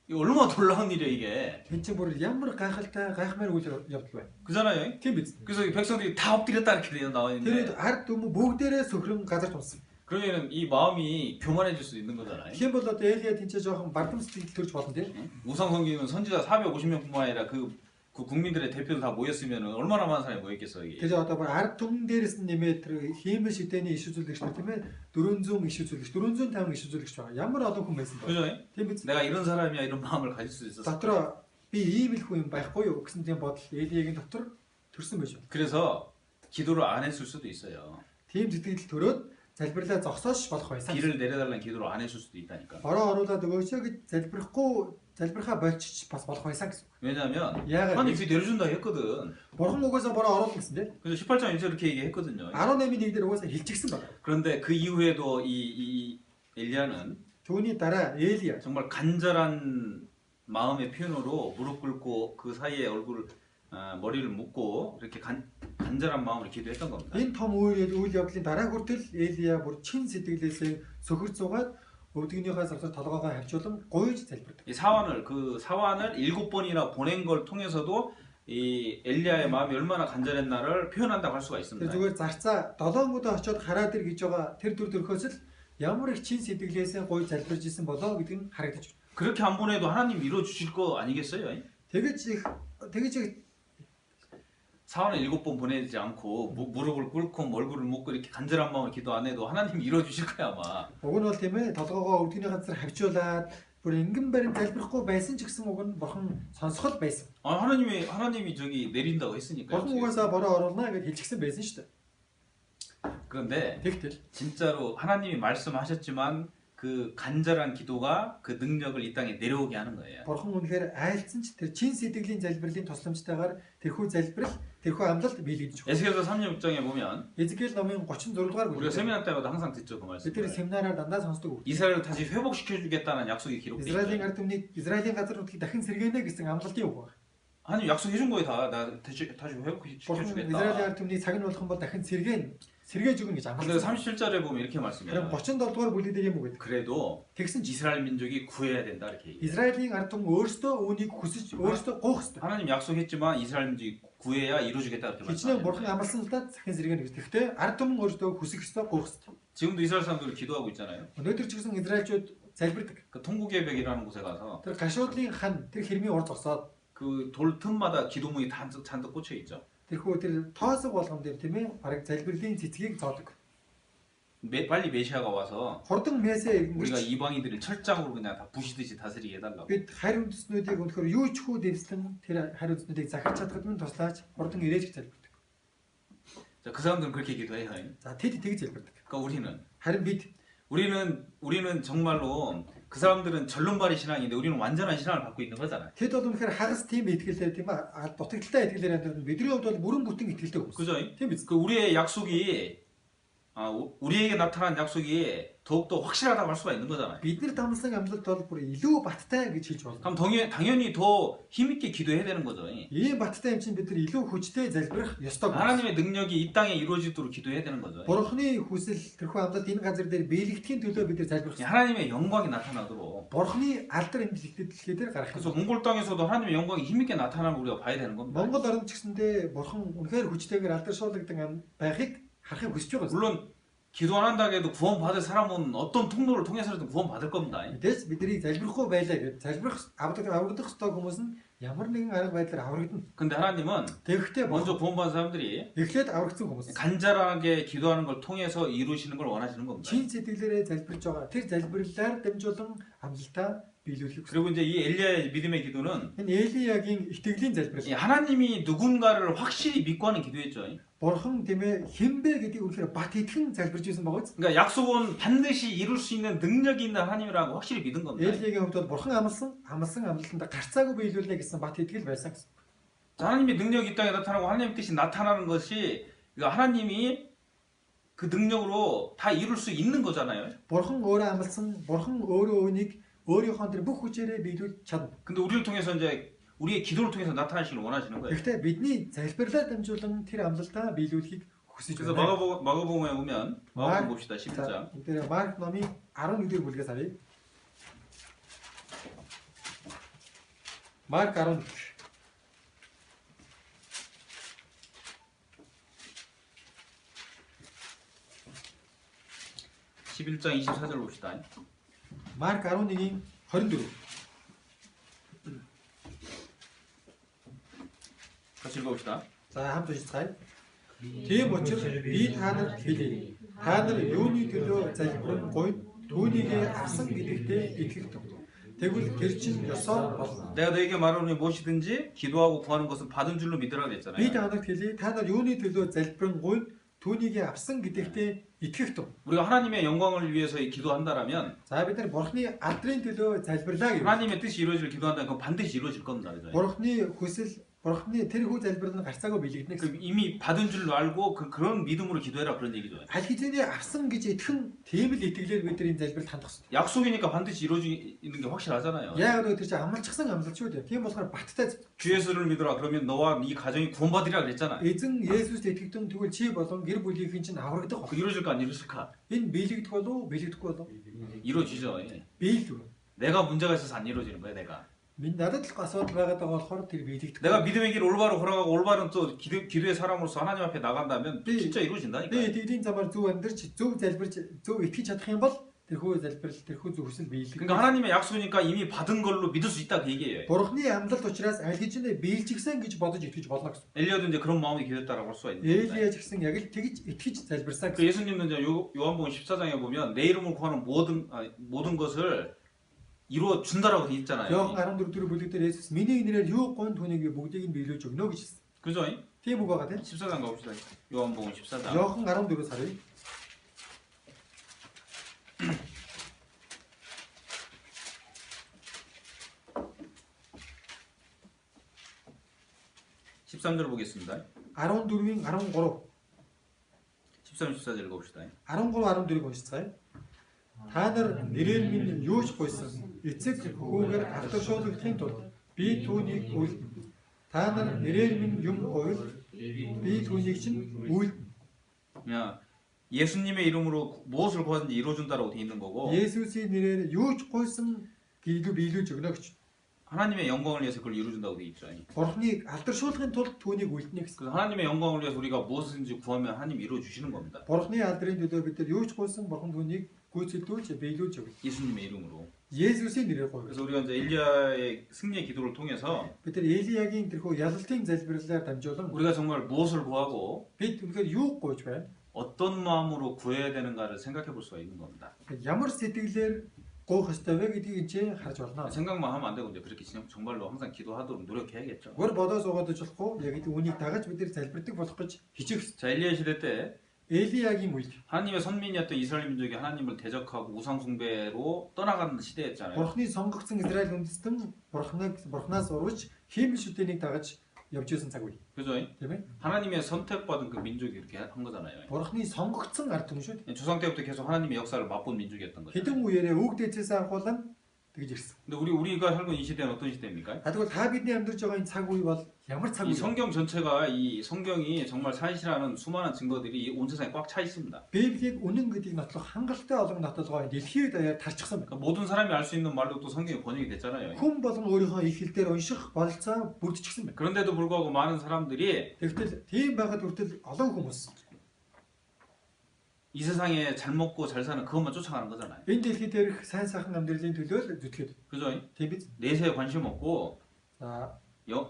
이거 얼마나 놀라운 일이야 이게. Тэн чинь бүр ямар гайхалтай гайхмаар үйл явдал байна. 그잖아요. Тийм биз. 그래서 이 백성들이 다 엎드렸다 이렇게 나와 Тэр 있는데 ард түмэн бүгдээрээ сөхрөн газар тунсан. 그러면은 이 마음이 교만해질 수 있는 거잖아요. Тийм бол одоо Элия тэнцээ жоохон бардам сэтгэл төрж болно тийм. 우상 섬기는 선지자 450명뿐만 아니라 그 국민들의 대표들 다 모였으면 얼마나 많은 사람이 모였겠어 이게. Takže одоо бүр ард түмэн дээрээс нь нэмээд тэр хиймэл шидэний иш үзүүлэгч нар тийм ээ 400 иш үзүүлэгч 450 иш үзүүлэгч байгаа. Ямар олон хүн байсан бэ? 그죠? Тийм биз. 내가 이런 사람이야 이런 마음을 가질 수 있었어. Дотроо би ийм л хүн байхгүй юу гэсэн тийм бодол Элиягийн дотор төрсөн байж байна. 그래서 기도를 안 했을 수도 있어요. Тийм сэтгэл төрөөд залбирлаа зогсоош болох байсан. 비를 내려달라는 기도를 안 했을 수도 있다니까. Бороо оруулаад өгөөч гэж залбирхаа болчих бас болох байсан гэсэн. 왜냐하면 яагаад 하나님 비 내려준다 했거든. Бурхан угаасаа бороо оруулна гэсэн тийм. 그래서 18장 1절 이렇게 얘기했거든요. 18-ийн 1-ээр угаасаа хэлчихсэн байна. 그런데 그 이후에도 이 엘리야는 Түүний дараа Элия 정말 간절한 마음의 표현으로 무릎 꿇고 그 사이에 머리를 묶고 이렇게 간절한 마음으로 기도했던 겁니다. энэ том үйл явдлын дараа хүртэл Элия бүр чин сэтгэлээсээ сөхөр цугаад өвдгөнийхөө завсар толгоогоо хавчуулан гуйж залбирдаг. 이 사환을 7번이나 보낸 걸 통해서도 이 엘리야의 마음이 얼마나 간절했나를 표현한다고 할 수가 Тэр 있습니다. зүгээр зарцаа 7 удаа очиод хараад ир гэж байгаа тэр дүр төрхөөс л ямар их чин сэтгэлээсээ гуйж залбирж исэн болоо гэдэг нь харагдаж байна. 그렇게 안 보내도 하나님 이루어 주실 거 아니겠어요? Тэгэж 사원을 7번 보내지 않고 무릎을 꿇고 얼굴을 묶고 이렇게 간절한 마음으로 기도 안 해도 하나님이 이뤄주실 거야 아마. Уг нь бол тийм ээ толгоогоо өвдгний газар хавчуулаад бүр ингэн барин залбирахгүй байсан ч гэсэн уг нь бурхан сонсгол байсан. 하나님이 저기 내린다고 했으니까. Бурхан угаасаа бороо оруулна гэж хэлчихсэн байсан шүү дээ. 그런데 Тэгтэл 진짜로 하나님이 말씀하셨지만 그 간절한 기도가 그 능력을 이 땅에 내려오게 하는 거예요. бурхан үнэхээр айлцсан ч тэр чин сэтгэлийн залбирлын тусламжтайгаар тэрхүү залбирал тэрхүү амлалт биелэгдэж байна. 에스겔서 36장에 보면 Эзекиэл номын 36 дугаар 우리가 бүлэг. 세미나 때마다 항상 듣죠 그 말씀. бид тэр семинараар дандаа сонсдог. 이스라엘을 다시 회복시켜 주겠다는 약속이 기록돼 Израилийн 있어요. ард түмнийг Израилийн газар нутгийг дахин сэргээнэ гэсэн амлалтын үг байна. 하나님 약속해 준 거예요 다. 나 다시 회복시켜 Бурхан 주겠다. Израилийн ард түмнийг цаг нь болох юм бол дахин сэргээж өгнө гэж 근데 амласан. 37절에 보면 이렇게 Харин 말씀해요. 37 дугаар бүлэгдээ юм үг гэдэг. 그래도 Тэгсэн ч 이스라엘 민족이 구해야 된다 이렇게 얘기해요. Израилийн ард түмэн өөрсдөө үүнийг хүсэж өөрсдөө гоох ёстой. 하나님 약속했지만 이스라엘 민족이 구해야 이루어주겠다 이렇게 Хичнээн 말씀해요. бурхан амласан л да дахин сэргээнэ гэж. Тэгэхдээ ард түмэн өөрсдөө хүсэх ёстой, гоох ёстой. 지금도 이스라엘 사람들이 기도하고 있잖아요. Өнөөдөр ч гэсэн Израильчууд залбирдаг. 그 통곡의 벽이라는 곳에 가서 Тэр гашуудлын хан тэр хэрмийн урд зогсоод 그 돌 틈마다 기도문이 잔뜩 꽂혀 있죠. тэрхүү тэр тоосог болгон дээр тийм ээ бараг залбирлын цэцгийг зоодог. 빨리 메시아가 와서 Хурдан месээ 우리가 иргэнш 이방인들을 철장으로 그냥 다 부시듯이 다스리게 해달라고. бид харь үндэснүүдийг өнөхөр юу ч хүү дэвслэн тэр харь үндэснүүдийг захирч чадхад минь туслаач хурдан ирээж гэж залбирдаг. 자, 그 사람들은 그렇게 기도해요. За тэд тэгж залбирдаг. 그러니까 Харин бид 우리는 정말로 그 사람들은 절름발이 신앙인데 우리는 완전한 신앙을 갖고 있는 거잖아요. тэд бол үнэхээр хагас тийм итгэлээр тийм ээ дутагдaltaй итгэлээр амьдрал бидний хувьд бол бүрэн бүтэн итгэлтэй хүмүүс. 그죠? Тийм биз? 그 우리의 약속이 우리에게 나타난 약속이 더욱더 확실하다고 할 수가 있는 거잖아요. Бидний дамлсан амлалт бол бүр илүү баттай гэж хэлж болно. 그럼 당연히 더 힘있게 기도해야 되는 거죠. Ийм баттай юм чинь бид нар илүү хүчтэй залбирах ёстой. 하나님의 능력이 이 땅에 이루어지도록 기도해야 되는 거죠. Бурхны хүсэл тэрхүү амлалт энэ газар дээр биелэгдэхийн төлөө бид нар залбирах ёстой. 하나님의 영광이 나타나도록. Бурхны алдар энэ дэлхий дээр гарах 그래서 ёстой. 몽골 땅에서도 하나님의 영광이 힘있게 나타나는 우리가 봐야 되는 겁니다. Монгол орнд ч гэсэндээ бурхан үнэхээр хүчтэйгээр алдар шуулгадсан байхыг харахыг хүсэж байгаа. 물론 기도 안 한다고 해도 구원받을 사람은 어떤 통로를 통해서라도 구원받을 겁니다. Мэдээж бидний залбирахгүй байлаа гэж залбирах аврагдах ёстой хүмүүс нь ямар нэгэн арга байдлаар аврагдана. 근데 하나님은 Тэгэхдээ 먼저 구원받은 사람들이 эхлээд аврагдсан хүмүүс 간절하게 기도하는 걸 통해서 이루시는 걸 원하시는 겁니다. чин сэтгэлээрээ залбирж байгаа. Тэр залбирлаар дамжуулан амлалтаа биелүүлэх. 그리고 이제 이 엘리야의 믿음의 기도는 Энэ Элиягийн итгэлийн залбирал. 이 하나님이 누군가를 확실히 믿고 하는 기도였죠. Бурхан тийм ээ хинбэ гэдгийг үнэхээр бат итгэн залбирж байсан байгаа биз? 그러니까 약속은 반드시 이룰 수 있는 능력이 있는 하나님이라고 확실히 믿은 겁니다. Элиягийн хувьд бол бурхан амласан амлалтанд гарцаагүй биелүүлнэ гэсэн бат итгэл байсан гэсэн. 자, 하나님의 능력이 이 땅에 나타나고 하나님의 뜻이 나타나는 것이 그러니까 하나님이 그 능력으로 다 이룰 수 있는 거잖아요. Бурхан өөрөө амласан, бурхан өөрөө үүнийг өөрийнхөө тэр бүх хүчээрээ биелүүлж чадна. 근데 우리를 통해서 이제 우리의 기도를 통해서 나타나시길 원하시는 거예요. Гэхдээ бидний залбирлаар дамжуулан тэр амлалтаа биелүүлэхийг хүсэж 그래서 байна. 마가복음에 보면 마가복음 봅시다. 11장. За, тэр Марк номын 11-р бүлгээс харъя. Марк 11. (11장) 24절 봅시다. Марк 11-ийн 24. 같이 읽어봅시다. За хамт уншицгаая. Тийм учраас би та нарт хэлье. Та нар юуны төлөө залбирэн гойд түүнийгээ авсан гэдэгтээ итгэх төв. Тэгвэл тэр чинь ёсоор болно. 내가 너에게 말하노니 무엇이든지 기도하고 구하는 것은 받은 줄로 믿으라 Би 그랬잖아요. та нарт хэлье. Та нар юуны төлөө залбирэн гойд түүнийгээ авсан гэдэгтээ итгэх төв. 우리가 하나님의 영광을 위해서 기도한다라면 За бид нар Бурхны алдрын төлөө залбирлаа гэж. 하나님의 뜻이 이루어질 기도한다면 그건 반드시 이루어질 겁니다. 그죠? Бурхны хүсэл, Бурхны тэр хүү залбирал нь гарцаагүй биелэгдэнэ 그 гэсэн. 이미 받은 줄로 알고 그런 믿음으로 기도해라 그런 얘기죠. Аль хэзээ авсан гэж итгэн тийм л итгэлээр бид нар энэ залбиралд хандах хэрэгтэй. 약속이니까 반드시 이루어지는 게 확실하잖아요. Яг өөр тэр чинь амлчихсан амлалт шүү дээ. Тийм болохоор баттай 주 예수를 믿으라 그러면 너와 이 가정이 구원받으리라 그랬잖아. эзэн Есүст итгэдэн тэгвэл чи болон гэр бүлийнхэн чинь аврагдах. 그 이루어질까 안 이루어질까? Энэ биелэгдэх болов уу, биелэгдэхгүй болов уу? 이루어지죠. 예. Биелдэг. 내가 문제가 있어서 안 이루어지는 거야 내가. Минь надад л асуудал байгаад байгаа болохоор тэр биелэгдэх. 내가 믿음의 길 올바로 걸어가고 올바른 또 기도의 사람으로서 하나님 앞에 나간다면 네. 진짜 이루어진다니까. Би итгэлийн замаар зөв амьдарч, зөв залбирч, зөв итгэж чадах юм бол тэрхүү залбирал тэрхүү зөвшөл биелэх. 그러니까 하나님의 약속이니까 이미 받은 걸로 믿을 수 있다 그 얘기예요. Бурхны амлалт учраас аль хэзээ биелжгсэн гэж бодож итгэж болно гэсэн. 엘리야도 이제 그런 마음이 기도했다라고 할 수가 있는 겁니다. Элияж гэсэн яг л тэгж итгэж залбирсан 그 гэсэн. 예수님도 이제 요한복음 14장에 보면 내 이름을 구하는 모든 것을 이루어 준다라고 돼 있잖아요. Йохан 14 дэх бүлэг дээр Есүс миний нэрээр юу гон түүнийг би бүгдийг нь биелүүлж өгнө гэж хэлсэн. 그죠? Тийм үг байгаа тийм. 14장 가봅시다. 요한복음 14장. Йохан 14-өөс харъя. (13절) 보겠습니다. 14-ийн 13. 13, 14절 읽어봅시다. 13 14-ийг уншицгаая. Та нар нэрээр минь юу ч гуйсан эцэг хүүгээр алдаршуулгахын тулд би түүнийг үлдэнэ. Та нар нэрээр минь юм гуйвал би түүнийг чинь үлдэнэ. 그냥 예수님의 이름으로 무엇을 구하든지 이루어준다라고 돼 있는 거고 Есүсийн нэрээр юу ч гуйсан биелүүлж өгнө гэж. 하나님의 영광을 위해서 그걸 이루어준다고 돼 있죠. Бурхныг алдаршуулгахын тулд түүнийг үлдэнэ гэсэн. 그래서 하나님의 영광을 위해서 우리가 무엇이든지 구하면 하나님 이루어 주시는 겁니다. Бурхны алдрын төлөө бид нар юу ч гуйсан Бурхан түүнийг гүйцэтгүүлж биелүүлж өгнө. 예수님의 이름으로. Есүсийн нэрээр гуйв. 그래서 우리가 이제 엘리야의 승리의 기도를 통해서 Бид нар Элиягийн тэрхүү ялалтын залбирлаар дамжуулан 우리가 정말 무엇을 구하고 бид үнэхээр юу гуйж байна? 어떤 마음으로 구해야 되는가를 생각해 볼 수가 있는 겁니다. Ямар сэтгэлээр гуйх ёстой вэ гэдгийг энэ чинь харж болно. 생각만 하면 안 되고 이제 그렇게 정말로 항상 기도하도록 노력해야겠죠. Гөр бодоо суугаад иж болохгүй. Яг энэ үнийг дагаж бид нар залбирдаг болох гэж хичээх ёстой. 자, 엘리야 시대 때 Элиягийн үед 하나님의 선민이었던 이스라엘 민족이 하나님을 대적하고 우상 숭배로 떠나가는 시대였잖아요. Бурхны сонгогдсон Израиль үндэстэн Бурхнаас урвж хиймэл шүтэнийг дагаж явж исэн цаг үе. 그죠? Тийм ээ? 하나님의 선택받은 그 민족이 이렇게 한 거잖아요. Бурхны сонгогдсон ард түмэн шүү. 조상 때부터 계속 하나님의 역사를 맛본 민족이었던 거죠. Хэдэн үеэрээ үг дэцээс анхуулан тэгж ирсэн. 근데 우리가 살고 있는 이 시대는 어떤 시대입니까? Тэгвэл та бидний амьдарч байгаа энэ цаг үе бол ямар цаг 이 үе? 성경 전체가 이 성경이 정말 사실이라는 수많은 증거들이 온 세상에 꽉 차 있습니다. Библийг үнэн гэдгийг нотлох хангалттай олон нотолгоо дэлхийд даяар тарчсан байна. 그러니까 모든 사람이 알 수 있는 말로 또 성경이 번역이 됐잖아요. Хүн болон өөрийнхөө их хэлээр унших бололцоо бүрдчихсэн байна. 그런데도 불구하고 많은 사람들이 Тэгвэл тийм байхад хүртэл олон хүмүүс 이 세상에 잘 먹고 잘 사는 그것만 쫓아가는 거잖아요. энэ дэлхий дээрх сайн сайхан амьдралын төлөө л зүтгэдэг. 그죠? Тийм биз? 내세에 관심 없고 За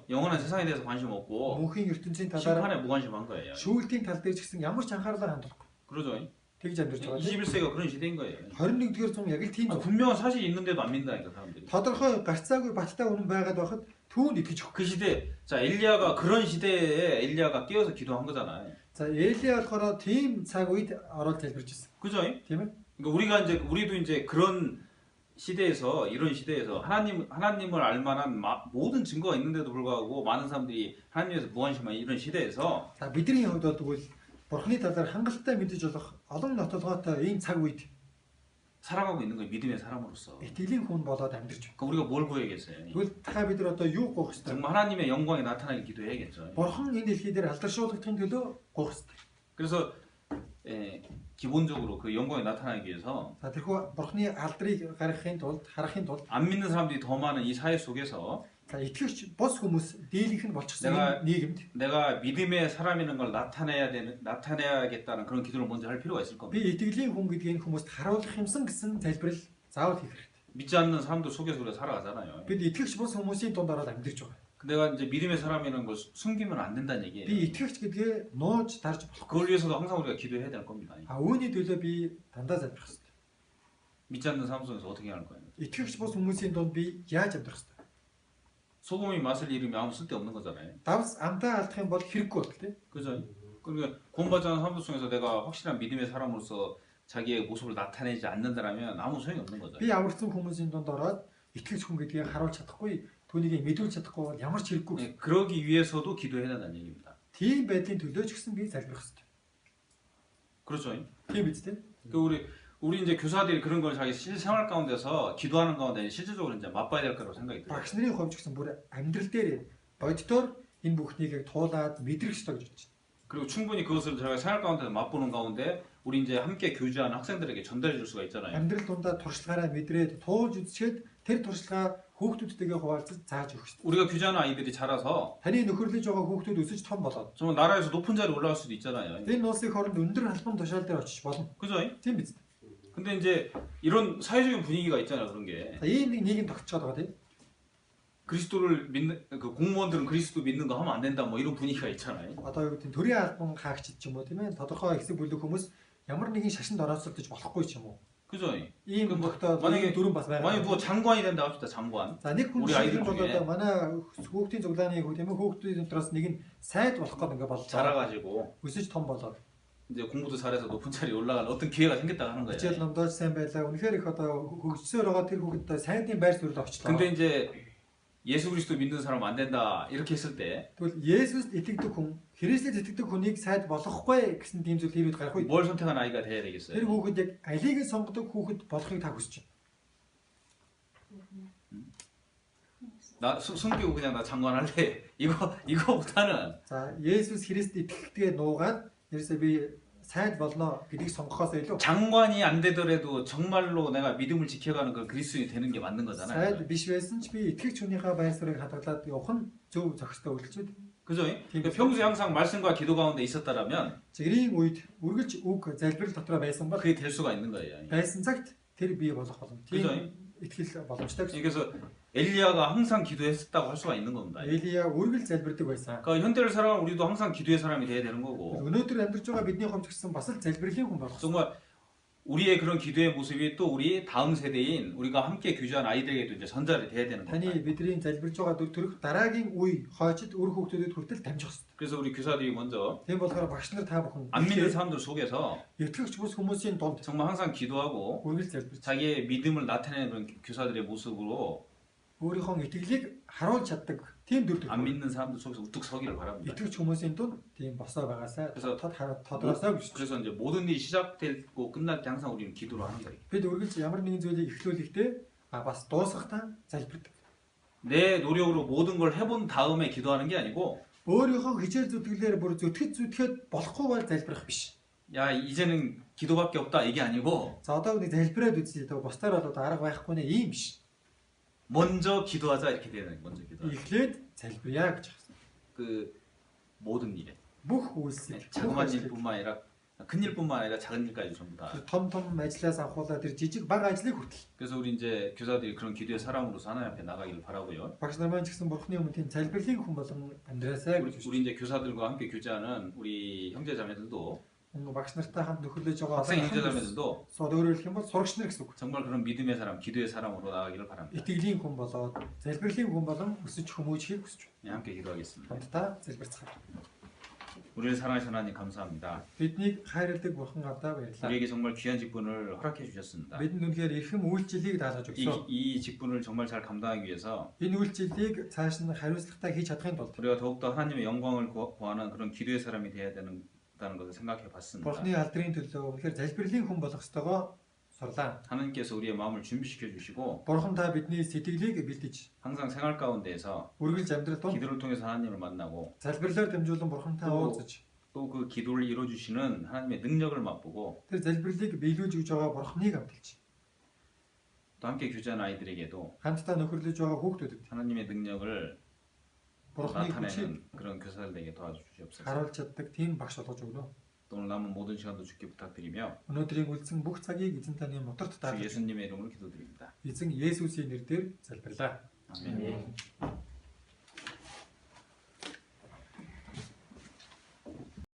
영원한 세상에 대해서 관심 없고 мөнхийн ертөнцийн талаар 심판에 무관심한 거예요. шүүлтийн тал дээр ч гэсэн ямар ч анхаарлаа хандахгүй. 그러죠? Тэгж амьдарч байгаа. 21세기가 그런 시대인 거예요. 21-р зуун яг л тийм зөв. 분명한 사실이 있는데도 안 믿는다니까 사람들이. Тодорхой гарцаагүй баттай үнэн байгаад байхад түүнд итгэж өгөх. 그 시대, 자 엘리야가 그런 시대에 엘리야가 깨어서 기도한 거잖아요. За Элия болохоор тийм цаг үед ороод залбирч ирсэн. 그죠? Тийм ээ? 그러니까 우리도 이제 그런 시대에서 이런 시대에서 하나님을 알 만한 모든 증거가 있는데도 불구하고 많은 사람들이 하나님에서 무관심한 이런 시대에서 За бидний хувьд бол тэгвэл Бурхны талаар хангалттай мэдэж болох олон нотолгоотой энэ цаг үед 살아가고 있는 거예요. 믿음의 사람으로서. итгэлийн хүн болоод амьдарч байна. 그러니까 우리가 뭘 구해야겠어요? Тэгвэл та бид нар одоо юу гуйх ёстой? 정말 하나님의 영광이 나타나게 기도해야겠죠. Бурхан энэ дэлхий дээр алдаршуулгахын төлөө гуйх ёстой. 그래서 기본적으로 그 영광이 나타나기 위해서 За тэрхүү Бурхны алдрыг гаргахын тулд харахын тулд 안 믿는 사람들이 더 많은 이 사회 속에서 за итгэвч бос хүмүүс дийлийнх нь болчихсон 내가- энэ нийгэмд 내가 믿음의 사람이라는 걸 나타내야겠다는 그런 기도를 먼저 할 필요가 있을 겁니다. би итгэлийн хүн гэдгийг хүмүүст харуулах юмсан гэсэн залбирал заавал хийх хэрэгтэй. 믿지 않는 사람들 속에서 우리가 살아가잖아요. Бид итгэвч бос хүмүүсийн дунд ороод амьдарч байгаа. 내가 이제 믿음의 사람이라는 걸 숨기면 안 된다는 얘기예요. Би 이тгэгч гэдгээ нууж дарж болохгүй. 그걸 위해서도 항상 우리가 기도해야 될 겁니다. Үүний төлөө би дандаа залбирх хэрэгтэй. 믿지 않는 사람 속에서 어떻게 할 거예요? Итгэгч бос хүмүүсийн дунд би яаж амьдрах хэрэгтэй? 소금이 맛을 잃으면 아무 쓸데없는 거잖아요. Давс амтаа алдах юм бол хэрэггүй бол тээ. 그죠? 그러니까 구원받지 않은 사람들 속에서 내가 확실한 믿음의 사람으로서 자기의 모습을 나타내지 않는다라면 아무 소용이 없는 거죠. Би аврагдсан хүмүүсийн дунд ороод итгэгч хүн гэдгийг харуулж чадахгүй, түүнийг мэдүүлж чадахгүй бол ямар ч хэрэггүй. 네, 그러기 위해서도 기도해야 된다는 얘기입니다. Тийм байдлын төлөө ч гэсэн би залбирх хэрэгтэй. 그렇죠? Тийм биз дээ. 그 우리 이제 교사들이 그런 걸 자기 실생활 가운데서 기도하는 가운데 실질적으로 이제 맛봐야 될 거라고 생각이 들어요. Багш нарын хувьд ч гэсэн бүр амьдрал дээр боддоор энэ бүхнийг яг туулаад мэдрэх ёстой гэж бодож байна. 그리고 충분히 그것을 제가 생활 가운데 맛보는 가운데 우리 이제 함께 교제하는 학생들에게 전달해 줄 수가 있잖아요. Амьдрал дундаа туршлагаараа мэдрээд туулж үзчихэд тэр туршлага хүүхдүүдтэйгээ хуваалцаж зааж өгөх ёстой. 우리가 교제하는 아이들이 자라서 Таны нөхөрлөж байгаа хүүхдүүд өсөж том болоод 정말 나라에서 높은 자리에 올라갈 수도 있잖아요. энэ улсын хооронд өндөр албан тушаал дээр очиж болно. 그죠? Тийм биз дээ. 근데 이제 이런 사회적인 분위기가 있잖아요. 그런 게 За ийм нэг нийгэм тогтцоод байгаа тийм. 그리스도를 믿는 그 공무원들은 그리스도 믿는 거 하면 안 된다 뭐 이런 분위기가 있잖아요. Одоо юу гэдэг нь төрийн албан хаагчид ч юм уу тийм ээ тодорхой хэсэг бүлэг хүмүүс ямар нэгэн шашинд орооцолдож болохгүй ч юм уу. 그죠? ийм 뭐, тогтоод 만약에- дүрэн бас байгаа. 만약 누가 장관이 된다 합시다. 장관. За нэг хүн 우리 아이들 жишээлбэл бол 중에 одоо манай хүүхдийн цуглааны хүү тийм ээ хүүхдийн дотроос нэг нь сайд болох гэдэг ингээ болж байгаа. 자라가지고 Өсөж том болоод 이제 공부도 잘해서 높은 자리에 올라가는 어떤 기회가 생겼다고 하는 хичээл 거예요. номдооч сайн байлаа. Үнэхээр их одоо хөгжсөөр байгаа тэр хүүхэд сайдын байр суурьд очлоо. 근데 이제 예수 그리스도 믿는 사람 안 된다 이렇게 했을 때 뭘 Тэгвэл Есүст итгэдэг хүн, Христэд итгэдэг хүнийг сайд болохгүй гэсэн тийм зүйл хэрүүд гарах үед 선택한 아이가 돼야 тэр 되겠어요? хүүхэд яг алийг нь сонгодог хүүхэд болохыг та хүсэж 나 숨기고 그냥 나 장관 할래. 이거보다는 байна. За Есүс Христ итгэхтэйгээ нуугаад ерөөсөө би сайд болно гэдгийг сонгохоос илүү 장관이 안 되더라도 정말로 내가 믿음을 지켜가는 그 그리스도인이 되는 게 맞는 сайд 거잖아요. биш байсан ч би итгэгч хүнийхээ байр суурийг хадгалаад явах нь зөв зохистой үйлчлүүд. 그죠? 그러니까 평소에 항상 말씀과 기도 가운데 있었다라면 Жирийн үед үргэлж үг залбирал дотроо байсан бол 그게 될 수가 있는 거예요. байсан цагт тэр бий болох боломж. 그죠? Тийм итгэл боломжтой гэсэн. 그래서 엘리야가 항상 기도했었다고 할 수가 있는 겁니다. Элия үргэлж залбирдаг байсан. 그러니까 현대를 살아가는 우리도 항상 기도의 사람이 돼야 되는 거고 Өнөөдөр амьдарч байгаа бидний хомч гэсэн бас л залбирлын хүн болох. 정말 우리의 그런 기도의 모습이 또 우리 다음 세대인 우리가 함께 교제한 아이들에게도 이제 전달이 돼야 되는 Таны 겁니다. бидний залбирж байгаа төрөх дараагийн үе хойчид өр хүүхдүүдэд хүртэл дамжих хэрэгтэй. 그래서 우리 교사들이 먼저 Тийм болохоор багш нар та бүхэн 안 믿는 사람들 속에서 итгэгч бус хүмүүсийн дунд 정말 항상 기도하고 үргэлж залбирч 자기의 믿음을 나타내는 그런 교사들의 모습으로 өөрийнхөө итгэлийг харуулж чаддаг тийм дүр 안 төрх. 믿는 사람들 속에서 우뚝 서기를 바랍니다. Итгэгч хүмүүсийн дунд тийм босоо байгаасай. 그래서 тодорхойлсоо гэж. 그래서 이제 모든 일이 시작되고 끝날 때 항상 우리는 기도를 하는 거예요. Бид үргэлж ямар нэгэн зүйлийг эхлүүлэхдээ бас дуусгахдаа залбирдаг. 내 노력으로 모든 걸 해본 다음에 기도하는 게 아니고 Өөрийнхөө хичээл зүтгэлээр бүр зүтгэхэд болохгүй бол залбирах биш. 야 이제는 기도밖에 없다 이게 아니고 За одоо нэг залбираад үзье. Тэгээ бусдаар бол одоо арга байхгүй нэ ийм биш. 먼저 기도하자 이렇게 되는 거예요. 먼저 기도하자. Эхлээд залбирая гэж хэлсэн. 그 모든 일에 Бүх үйлсэл 자그마한 일뿐만 아니라 큰 일뿐만 아니라 작은 일까지 전부 다. том ажлаас анхуулаад тэр жижиг бага ажлыг хүртэл 그래서 우리 이제 교사들이 그런 기도의 사람으로서 하나님 앞에 나가기를 바라고요. багш нар маань ч гэсэн бурхны өмнө тийм залбирлын хүн болон амьдраасай гэж 우리 이제 교사들과 함께 교제하는 우리 형제자매들도 багш нартай хамт нөхөрлөж байгаа 학생 형제자매들도 өөрөөр хэлэх юм бол сурагч нар гэсэн үг. 정말 그런 믿음의 사람, 기도의 사람으로 나가기를 바랍니다. Итгэлийн хүн болоод залбирлын хүн болон өсөж хүмүүжихийг хүсэж 네, 함께 기도하겠습니다. байна. Хамтдаа залбирцгаая. 우리를 사랑하시는 하나님 감사합니다. Биднийг хайрладаг бурхан авдаа баярлалаа. 우리에게 정말 귀한 직분을 허락해 주셨습니다. Бидэнд үнэхээр эрхэм үйлчлэлийг даалгаж өгсөн. 이 직분을 정말 잘 감당하기 위해서 Энэ үйлчлэлийг цааш нь хариуцлагатай хийж чадахын тулд 우리가 더욱더 하나님의 영광을 구하는 그런 기도의 사람이 되어야 된다는 것을 생각해 봤습니다. бурхны алдрын төлөө үнэхээр залбирлын хүн болох ёстойгоо сурлаа. 하나님께서 우리의 마음을 준비시켜 주시고 Бурхан та бидний сэтгэлийг бэлдэж 항상 생활 가운데에서 үргэлж амьдрал донд 기도를 통해서 하나님을 만나고 залбирлаар дамжуулан бурхантай уулзаж 또 그 기도를 이루어 주시는 하나님의 능력을 맛보고 тэр залбирлыг биелүүлж өгж байгаа бурхныг амталж 또 함께 교제한 아이들에게도 хамтдаа нөхөрлөж байгаа хүүхдүүдэд 하나님의 능력을 бурхныг хүчийг 나타내는 그런 교사들에게 도와주시옵소서. харуулж чаддаг тийм багш болгож өгнө. 또 오늘 남은 모든 시간도 주께 부탁드리며 Өнөөдрийн үлдсэн бүх цагийг эзэн таны моторт 주 даалгаж 예수님의 이름으로 기도드립니다. эзэн Есүсийн нэрээр залбирлаа. 아멘.